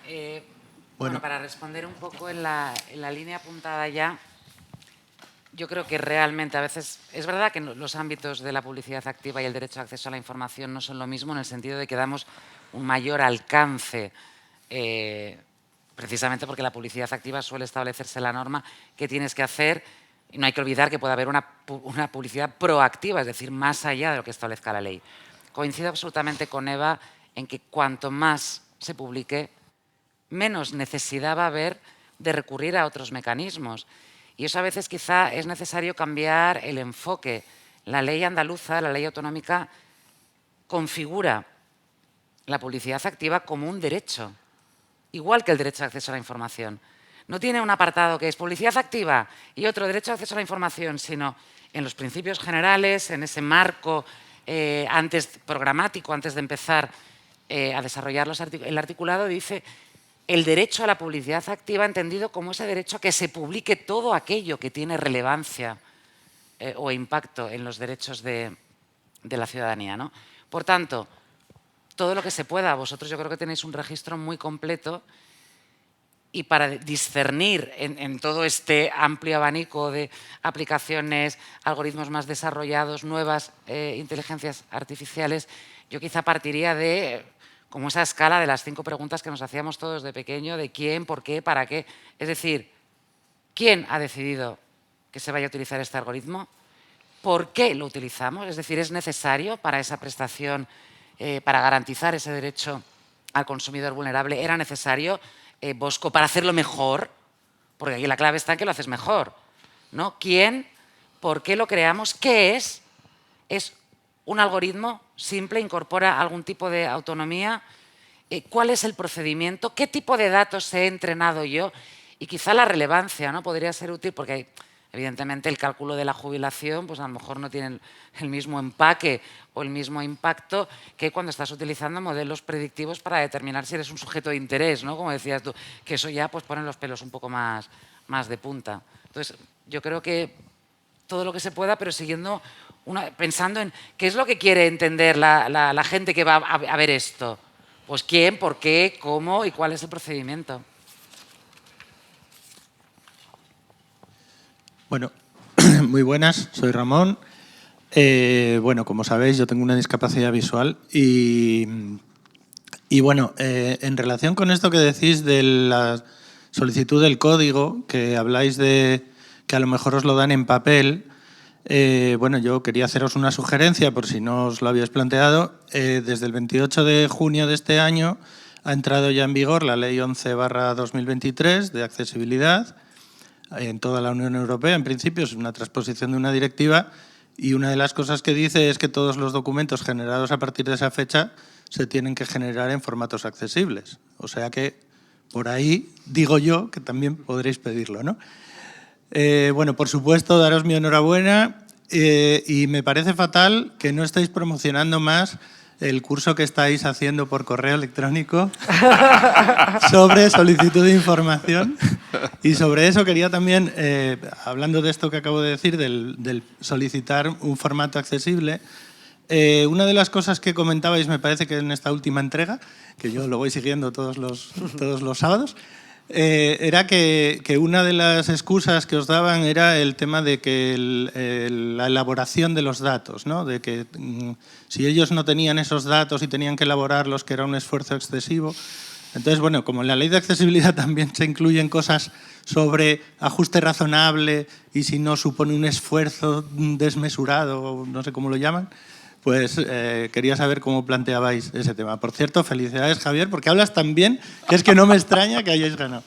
Sí. Bueno, para responder un poco en la línea apuntada ya, yo creo que realmente a veces es verdad que los ámbitos de la publicidad activa y el derecho de acceso a la información no son lo mismo, en el sentido de que damos un mayor alcance, precisamente porque la publicidad activa suele establecerse la norma que tienes que hacer, y no hay que olvidar que puede haber una publicidad proactiva, es decir, más allá de lo que establezca la ley. Coincido absolutamente con Eva en que cuanto más se publique, menos necesidad va a haber de recurrir a otros mecanismos. Y eso a veces quizá es necesario cambiar el enfoque. La ley andaluza, la ley autonómica, configura la publicidad activa como un derecho, igual que el derecho de acceso a la información. No tiene un apartado que es publicidad activa y otro derecho de acceso a la información, sino en los principios generales, en ese marco programático, antes de empezar a desarrollar el articulado, dice el derecho a la publicidad activa entendido como ese derecho a que se publique todo aquello que tiene relevancia o impacto en los derechos de la ciudadanía, ¿no? Por tanto, todo lo que se pueda. Vosotros yo creo que tenéis un registro muy completo y para discernir en todo este amplio abanico de aplicaciones, algoritmos más desarrollados, nuevas inteligencias artificiales, yo quizá partiría de como esa escala de las 5 preguntas que nos hacíamos todos de pequeño, de quién, por qué, para qué. Es decir, ¿quién ha decidido que se vaya a utilizar este algoritmo? ¿Por qué lo utilizamos? Es decir, ¿es necesario para esa prestación, para garantizar ese derecho al consumidor vulnerable? ¿Era necesario, Bosco, para hacerlo mejor? Porque aquí la clave está en que lo haces mejor. ¿no? ¿Quién? ¿Por qué lo creamos? ¿Qué es? ¿Es un algoritmo simple? ¿Incorpora algún tipo de autonomía? ¿Cuál es el procedimiento? ¿Qué tipo de datos he entrenado yo? Y quizá la relevancia, ¿no? Podría ser útil porque evidentemente el cálculo de la jubilación pues a lo mejor no tiene el mismo empaque o el mismo impacto que cuando estás utilizando modelos predictivos para determinar si eres un sujeto de interés, ¿no? Como decías tú, que eso ya pues pone los pelos un poco más de punta. Entonces, yo creo que todo lo que se pueda, pero siguiendo pensando en qué es lo que quiere entender la gente que va a ver esto. Pues quién, por qué, cómo y cuál es el procedimiento. Bueno, muy buenas, soy Ramón. Bueno, como sabéis, yo tengo una discapacidad visual y bueno, en relación con esto que decís de la solicitud del código, que habláis de que a lo mejor os lo dan en papel, bueno, yo quería haceros una sugerencia, por si no os lo habíais planteado. Desde el 28 de junio de este año ha entrado ya en vigor la Ley 11/2023 de accesibilidad en toda la Unión Europea. En principio es una transposición de una directiva y una de las cosas que dice es que todos los documentos generados a partir de esa fecha se tienen que generar en formatos accesibles. O sea que por ahí digo yo que también podréis pedirlo, ¿no? Bueno, por supuesto, daros mi enhorabuena y me parece fatal que no estéis promocionando más el curso que estáis haciendo por correo electrónico sobre solicitud de información. Y sobre eso quería también, hablando de esto que acabo de decir, del solicitar un formato accesible, una de las cosas que comentabais, me parece que en esta última entrega, que yo lo voy siguiendo todos los sábados, era que una de las excusas que os daban era el tema de que la elaboración de los datos, ¿no? De que si ellos no tenían esos datos y tenían que elaborarlos, que era un esfuerzo excesivo. Entonces, bueno, como en la ley de accesibilidad también se incluyen cosas sobre ajuste razonable y si no supone un esfuerzo desmesurado, no sé cómo lo llaman, pues quería saber cómo planteabais ese tema. Por cierto, felicidades, Javier, porque hablas tan bien que es que no me extraña que hayáis ganado.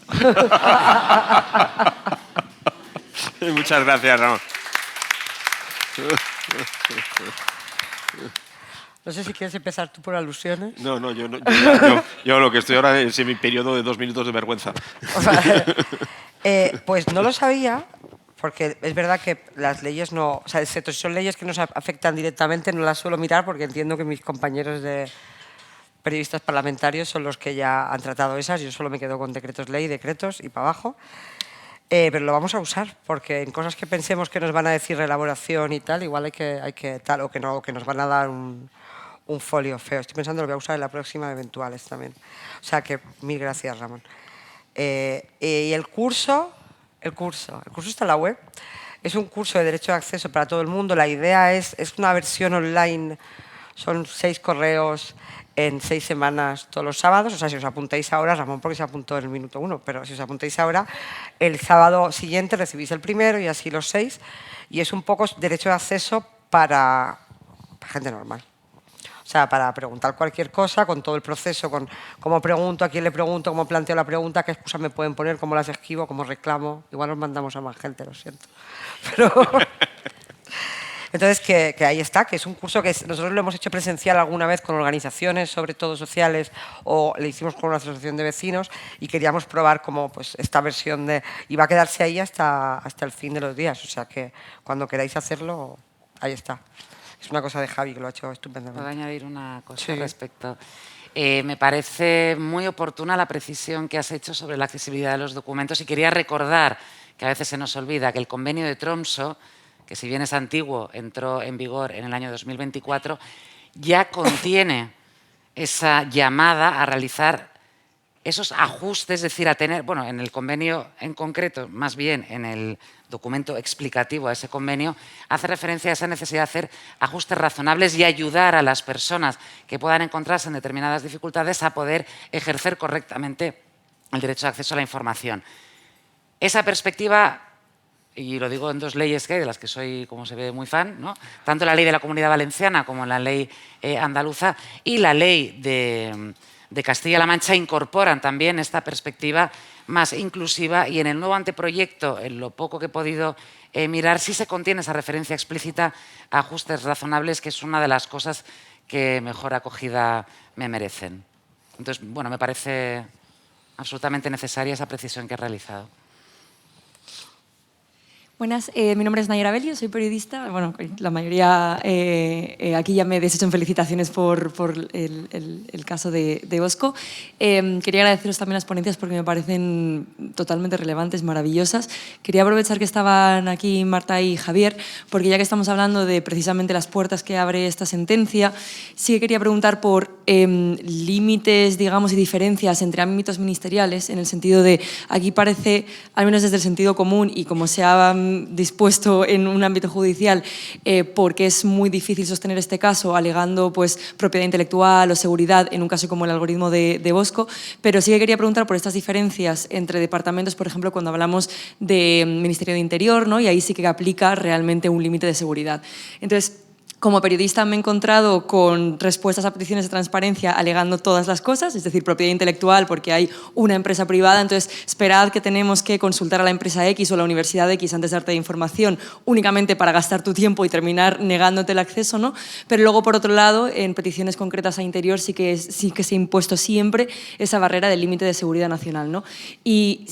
Muchas gracias, Ramón. No sé si quieres empezar tú por alusiones. No, yo lo que estoy ahora es en mi periodo de 2 minutos de vergüenza. O sea, pues no lo sabía, porque es verdad que las leyes no... O sea, excepto si son leyes que nos afectan directamente, no las suelo mirar porque entiendo que mis compañeros de periodistas parlamentarios son los que ya han tratado esas. Yo solo me quedo con decretos ley, decretos y para abajo. Pero lo vamos a usar, porque en cosas que pensemos que nos van a decir reelaboración y tal, igual hay que tal, o que no, que nos van a dar un folio feo. Estoy pensando lo voy a usar en la próxima de eventuales también. O sea que mil gracias, Ramón. Y el curso está en la web. Es un curso de derecho de acceso para todo el mundo. La idea es una versión online. Son 6 correos en 6 semanas todos los sábados. O sea, si os apuntáis ahora, Ramón porque se apuntó en el minuto 1, pero si os apuntáis ahora, el sábado siguiente recibís el primero y así los 6. Y es un poco derecho de acceso para gente normal. O sea, para preguntar cualquier cosa, con todo el proceso, con cómo pregunto, a quién le pregunto, cómo planteo la pregunta, qué excusas me pueden poner, cómo las esquivo, cómo reclamo. Igual nos mandamos a más gente, lo siento. Pero... Entonces, que ahí está, que es un curso que nosotros lo hemos hecho presencial alguna vez con organizaciones, sobre todo sociales, o le hicimos con una asociación de vecinos y queríamos probar como pues, esta versión de... Y va a quedarse ahí hasta el fin de los días. O sea, que cuando queráis hacerlo, ahí está. Es una cosa de Javi que lo ha hecho estupendamente. ¿Puedo añadir una cosa Sí. al respecto? Me parece muy oportuna la precisión que has hecho sobre la accesibilidad de los documentos y quería recordar, que a veces se nos olvida, que el convenio de Tromsø, que si bien es antiguo, entró en vigor en el año 2024, ya contiene esa llamada a realizar esos ajustes, es decir, a tener, bueno, en el convenio en concreto, más bien en el documento explicativo a ese convenio, hace referencia a esa necesidad de hacer ajustes razonables y ayudar a las personas que puedan encontrarse en determinadas dificultades a poder ejercer correctamente el derecho de acceso a la información. Esa perspectiva, y lo digo en 2 leyes que hay, de las que soy, como se ve, muy fan, ¿no? Tanto la ley de la Comunidad Valenciana como la ley andaluza y la ley de Castilla-La Mancha incorporan también esta perspectiva más inclusiva, y en el nuevo anteproyecto, en lo poco que he podido mirar, sí se contiene esa referencia explícita a ajustes razonables, que es una de las cosas que mejor acogida me merecen. Entonces, bueno, me parece absolutamente necesaria esa precisión que he realizado. Buenas, mi nombre es Nayara Belio, soy periodista. Bueno, la mayoría aquí ya me deshecho en felicitaciones por el caso de Bosco. Quería agradeceros también las ponencias porque me parecen totalmente relevantes, maravillosas. Quería aprovechar que estaban aquí Marta y Javier, porque ya que estamos hablando de precisamente las puertas que abre esta sentencia, sí que quería preguntar por límites, digamos, y diferencias entre ámbitos ministeriales, en el sentido de, aquí parece, al menos desde el sentido común y como se ha dispuesto en un ámbito judicial, porque es muy difícil sostener este caso alegando pues, propiedad intelectual o seguridad en un caso como el algoritmo de Bosco, pero sí que quería preguntar por estas diferencias entre departamentos, por ejemplo, cuando hablamos de Ministerio de Interior, ¿no? Y ahí sí que aplica realmente un límite de seguridad. Entonces, como periodista me he encontrado con respuestas a peticiones de transparencia alegando todas las cosas, es decir, propiedad intelectual porque hay una empresa privada, entonces esperad que tenemos que consultar a la empresa X o la universidad X antes de darte información únicamente para gastar tu tiempo y terminar negándote el acceso, ¿no? Pero luego, por otro lado, en peticiones concretas a Interior sí que se ha impuesto siempre esa barrera del límite de seguridad nacional, ¿no? Y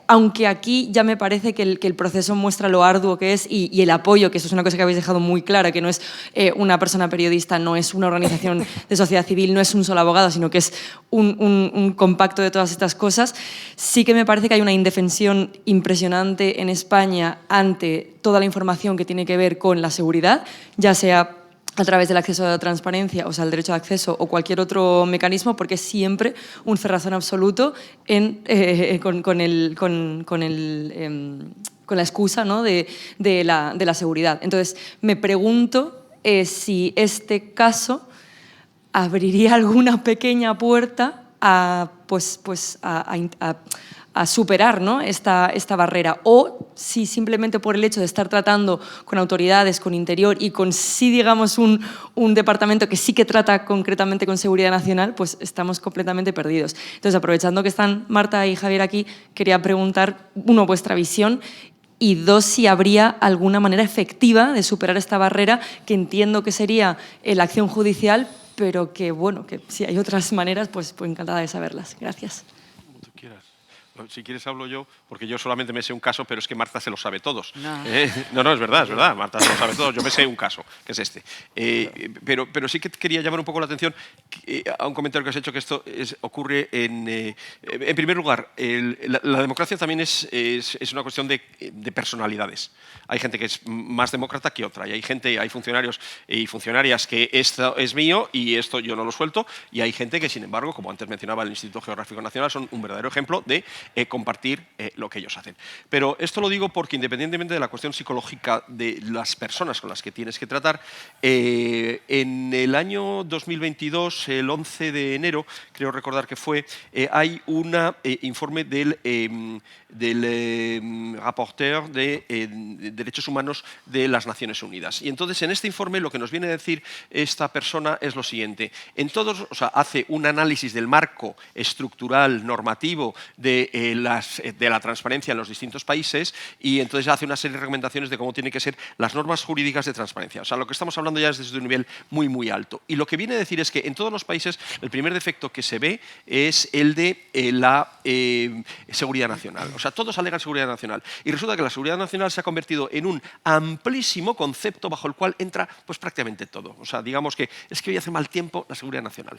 aunque aquí ya me parece que el proceso muestra lo arduo que es y el apoyo, que eso es una cosa que habéis dejado muy clara, que no es una persona periodista, no es una organización de sociedad civil, no es un solo abogado, sino que es un compacto de todas estas cosas, sí que me parece que hay una indefensión impresionante en España ante toda la información que tiene que ver con la seguridad, ya sea a través del acceso a la transparencia, o sea, el derecho de acceso o cualquier otro mecanismo, porque es siempre un cerrazón absoluto con la excusa, ¿no? de la seguridad. Entonces, me pregunto si este caso abriría alguna pequeña puerta a superar, ¿no? esta barrera, o si simplemente por el hecho de estar tratando con autoridades, con Interior y con sí, digamos, un departamento que sí que trata concretamente con seguridad nacional, pues estamos completamente perdidos. Entonces, aprovechando que están Marta y Javier aquí, quería preguntar, uno, vuestra visión, y dos, si habría alguna manera efectiva de superar esta barrera, que entiendo que sería la acción judicial, pero que, bueno, que si hay otras maneras, pues encantada de saberlas. Gracias. Como tú quieras. Si quieres hablo yo, porque yo solamente me sé un caso, pero es que Marta se lo sabe todos. No, No, es verdad, Marta se lo sabe todos. Yo me sé un caso, que es este. Pero sí que quería llamar un poco la atención a un comentario que has hecho, que esto ocurre en primer lugar, la democracia también es una cuestión de personalidades. Hay gente que es más demócrata que otra, y hay funcionarios y funcionarias que esto es mío y esto yo no lo suelto, y hay gente que, sin embargo, como antes mencionaba el Instituto Geográfico Nacional, son un verdadero ejemplo de compartir lo que ellos hacen. Pero esto lo digo porque, independientemente de la cuestión psicológica de las personas con las que tienes que tratar, en el año 2022, el 11 de enero, creo recordar que fue, hay un informe del rapporteur de Derechos Humanos de las Naciones Unidas. Y entonces, en este informe, lo que nos viene a decir esta persona es lo siguiente. Hace un análisis del marco estructural normativo de la transparencia en los distintos países, y entonces hace una serie de recomendaciones de cómo tienen que ser las normas jurídicas de transparencia. O sea, lo que estamos hablando ya es desde un nivel muy, muy alto. Y lo que viene a decir es que en todos los países el primer defecto que se ve es el de la seguridad nacional. O sea, todos alegan seguridad nacional. Y resulta que la seguridad nacional se ha convertido en un amplísimo concepto bajo el cual entra pues prácticamente todo. O sea, digamos que es que hoy hace mal tiempo la seguridad nacional.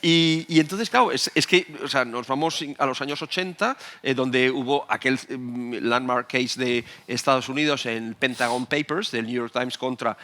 Y entonces, claro, es que o sea, nos vamos a los años 80, donde hubo aquel landmark case de Estados Unidos en Pentagon Papers, del New York Times contra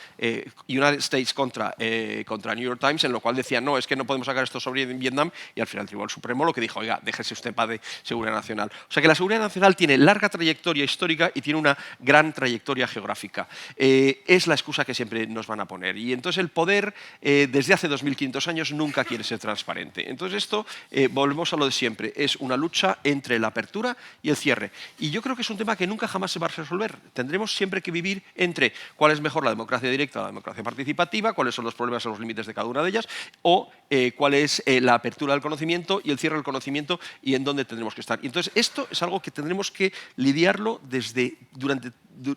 United States contra New York Times, en lo cual decían, no, es que no podemos sacar esto sobre Vietnam, y al final el Tribunal Supremo lo que dijo, oiga, déjese usted en paz de seguridad nacional. O sea que la seguridad nacional tiene larga trayectoria histórica y tiene una gran trayectoria geográfica. Es la excusa que siempre nos van a poner. Y entonces el poder, desde hace 2500 años, nunca quiere ser transparente. Entonces esto, volvemos a lo de siempre, es una una lucha entre la apertura y el cierre. Y yo creo que es un tema que nunca jamás se va a resolver. Tendremos siempre que vivir entre cuál es mejor la democracia directa o la democracia participativa, cuáles son los problemas o los límites de cada una de ellas, o cuál es la apertura del conocimiento y el cierre del conocimiento y en dónde tendremos que estar. Y entonces, esto es algo que tendremos que lidiarlo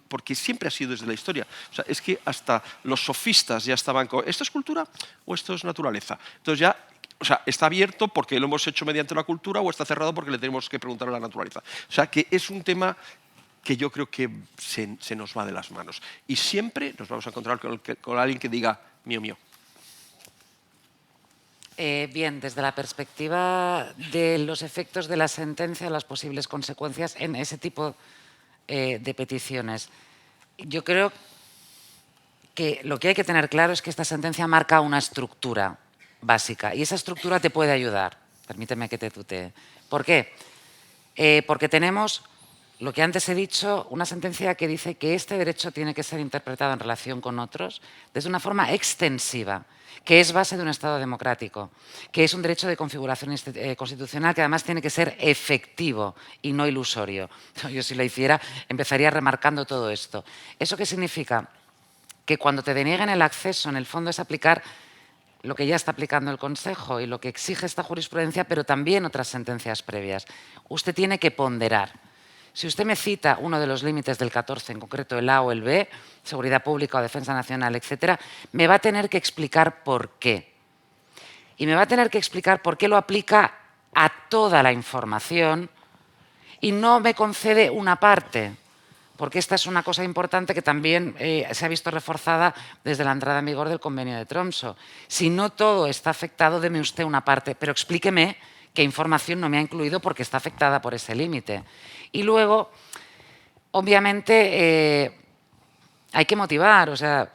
porque siempre ha sido desde la historia. O sea, es que hasta los sofistas ya estaban con ¿esto es cultura o esto es naturaleza? Entonces ya, o sea, está abierto porque lo hemos hecho mediante la cultura o está cerrado porque le tenemos que preguntar a la naturaleza. O sea, que es un tema que yo creo que se nos va de las manos. Y siempre nos vamos a encontrar con alguien que diga mío, mío. Bien, desde la perspectiva de los efectos de la sentencia, las posibles consecuencias en ese tipo de peticiones, yo creo que lo que hay que tener claro es que esta sentencia marca una estructura básica y esa estructura te puede ayudar. Permíteme que te tutee. ¿Por qué? Porque tenemos, lo que antes he dicho, una sentencia que dice que este derecho tiene que ser interpretado en relación con otros desde una forma extensiva, que es base de un Estado democrático, que es un derecho de configuración constitucional que además tiene que ser efectivo y no ilusorio. Yo si lo hiciera empezaría remarcando todo esto. ¿Eso qué significa? Que cuando te denieguen el acceso, en el fondo es aplicar lo que ya está aplicando el Consejo y lo que exige esta jurisprudencia, pero también otras sentencias previas. Usted tiene que ponderar. Si usted me cita uno de los límites del 14, en concreto el A o el B, seguridad pública o defensa nacional, etcétera, me va a tener que explicar por qué. Y me va a tener que explicar por qué lo aplica a toda la información y no me concede una parte. Porque esta es una cosa importante que también se ha visto reforzada desde la entrada en vigor del convenio de Tromsø. Si no todo está afectado, deme usted una parte, pero explíqueme qué información no me ha incluido porque está afectada por ese límite. Y luego, obviamente, hay que motivar. O sea,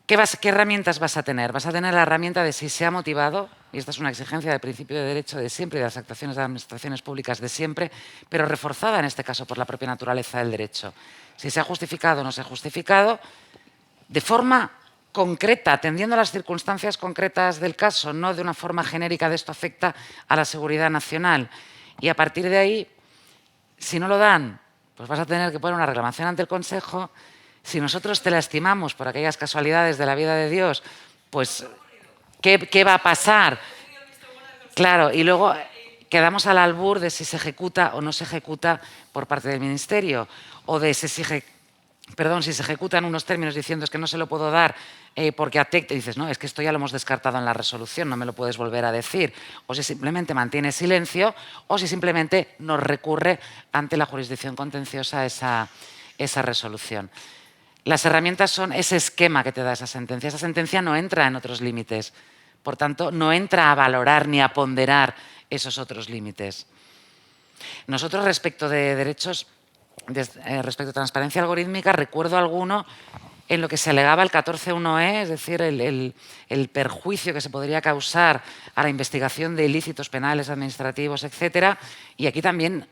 ¿qué herramientas vas a tener? Vas a tener la herramienta de si se ha motivado, y esta es una exigencia del principio de derecho de siempre y de las actuaciones de administraciones públicas de siempre, pero reforzada en este caso por la propia naturaleza del derecho. Si se ha justificado o no se ha justificado, de forma concreta, atendiendo a las circunstancias concretas del caso, no de una forma genérica de esto afecta a la seguridad nacional. Y a partir de ahí, si no lo dan, pues vas a tener que poner una reclamación ante el Consejo. Si nosotros te la estimamos por aquellas casualidades de la vida de Dios, pues ¿qué va a pasar? Claro, y luego quedamos al albur de si se ejecuta o no se ejecuta por parte del Ministerio, o de si se ejecuta en unos términos diciendo es que no se lo puedo dar porque afecta, y dices, no, es que esto ya lo hemos descartado en la resolución, no me lo puedes volver a decir, o si simplemente mantiene silencio, o si simplemente nos recurre ante la jurisdicción contenciosa esa resolución. Las herramientas son ese esquema que te da esa sentencia. Esa sentencia no entra en otros límites, por tanto, no entra a valorar ni a ponderar esos otros límites. Nosotros, respecto de derechos, respecto a transparencia algorítmica, recuerdo alguno en lo que se alegaba el 14.1e, es decir, el perjuicio que se podría causar a la investigación de ilícitos penales, administrativos, etcétera. Y aquí también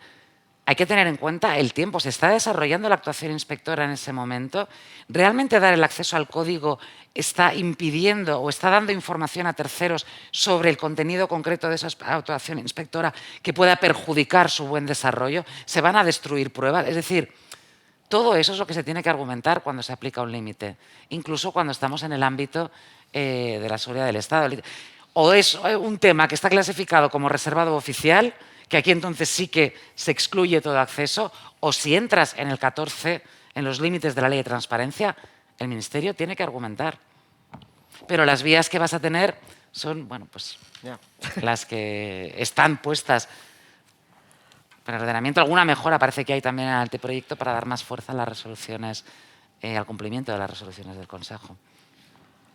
hay que tener en cuenta el tiempo. Se está desarrollando la actuación inspectora en ese momento. ¿Realmente dar el acceso al código está impidiendo o está dando información a terceros sobre el contenido concreto de esa actuación inspectora que pueda perjudicar su buen desarrollo? ¿Se van a destruir pruebas? Es decir, todo eso es lo que se tiene que argumentar cuando se aplica un límite, incluso cuando estamos en el ámbito de la seguridad del Estado. O es un tema que está clasificado como reservado oficial, que aquí entonces sí que se excluye todo acceso, o si entras en el 14, en los límites de la ley de transparencia, el Ministerio tiene que argumentar. Pero las vías que vas a tener son, bueno, pues las que están puestas para el ordenamiento. Alguna mejora parece que hay también en el anteproyecto para dar más fuerza a las resoluciones, al cumplimiento de las resoluciones del Consejo.